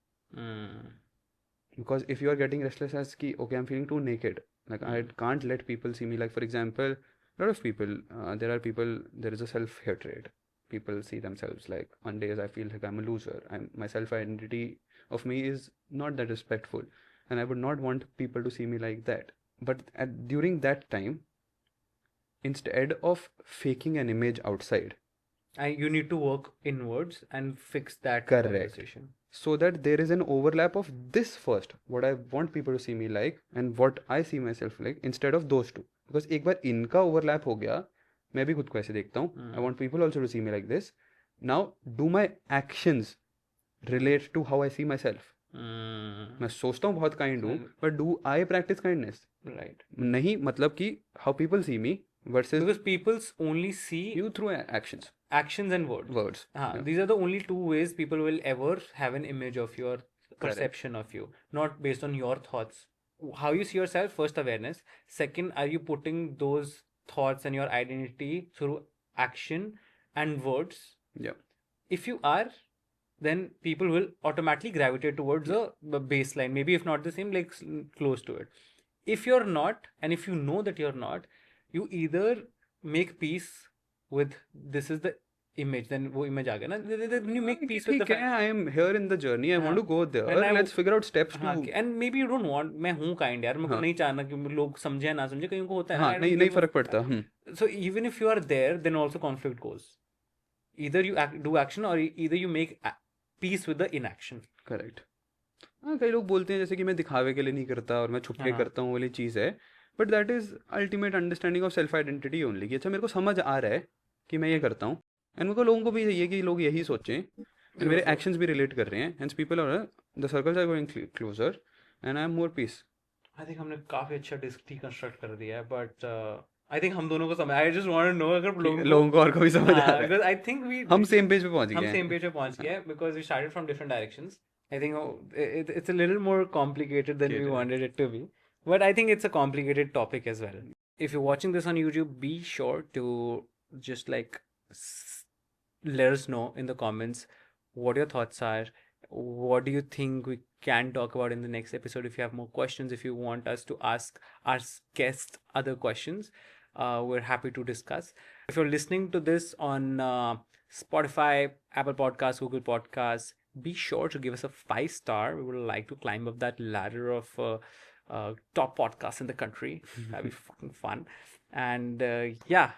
Because if you are getting restless as ki, okay, I'm feeling too naked, like I can't let people see me. Like for example, a lot of people, there is a self-hatred. People see themselves like, on days I feel like I'm a loser. My self-identity of me is not that respectful, and I would not want people to see me like that. But during that time, instead of faking an image outside, you need to work inwards and fix that conversation. So that there is an overlap of this first, what I want people to see me like and what I see myself like, instead of those two. Because एक बार इनका overlap हो गया, मैं भी खुद को ऐसे देखता हूँ. I want people also to see me like this. Now, do my actions relate to how I see myself? मैं सोचता हूँ बहुत काइंड हूँ, but do I practice kindness? Right. नहीं, मतलब कि how people see me versus Because people only see you through actions. Actions and words. Words. Yeah. These are the only two ways people will ever have an image of your perception of you, not based on your thoughts. How you see yourself, first awareness. Second, are you putting those thoughts and your identity through action and words? Yeah. If you are, then people will automatically gravitate towards a baseline, maybe if not the same, like close to it. If you're not, and if you know that you're not, you either make peace with this is the image, then वो image आ गया ना, then you make peace with the fact. I am here in the journey, I want to go there, And let's figure out steps to. and maybe you don't want, मैं हूँ kind यार, मेरे को नहीं चाहना कि लोग समझे या ना समझे, कहीं को होता है ना, नहीं फर्क पड़ता. So even if you are there, then also conflict goes. Either you do action or either you make peace with the inaction. Correct. हाँ, कई लोग बोलते हैं जैसे कि मैं दिखावे के लिए नहीं करता और मैं छुप के करता हूँ, वाली चीज़ है. But that is ultimate understanding of self identity only, कि अच्छा मेरे को समझ आ रहा है कि मैं ये करता हूँ, एंड मेरे को लोगों को भी चाहिए कि लोग यही सोचें, एंड मेरे एक्शंस भी रिलेट कर रहे हैं, and people are the circles are going closer and I am more peace. I think हमने काफी अच्छा डिकंस्ट्रक्ट कर दिया है, बट आई थिंक हम दोनों को समझ, I just want to know अगर लोगों को और को भी समझ आ रहा है, बिकॉज़ आई थिंक हम सेम पेज पे पहुंच गए हैं. हम सेम पेज पे पहुंच गए हैं, because we started from different directions. I think it's a little more complicated than we wanted it to be. But I think it's a complicated topic as well. If you're watching this on YouTube, be sure to just like let us know in the comments what your thoughts are. What do you think we can talk about in the next episode? If you have more questions, if you want us to ask our guests other questions, we're happy to discuss. If you're listening to this on Spotify, Apple Podcasts, Google Podcasts, be sure to give us a 5-star. We would like to climb up that ladder of top podcasts in the country. That'd be fucking fun. And yeah,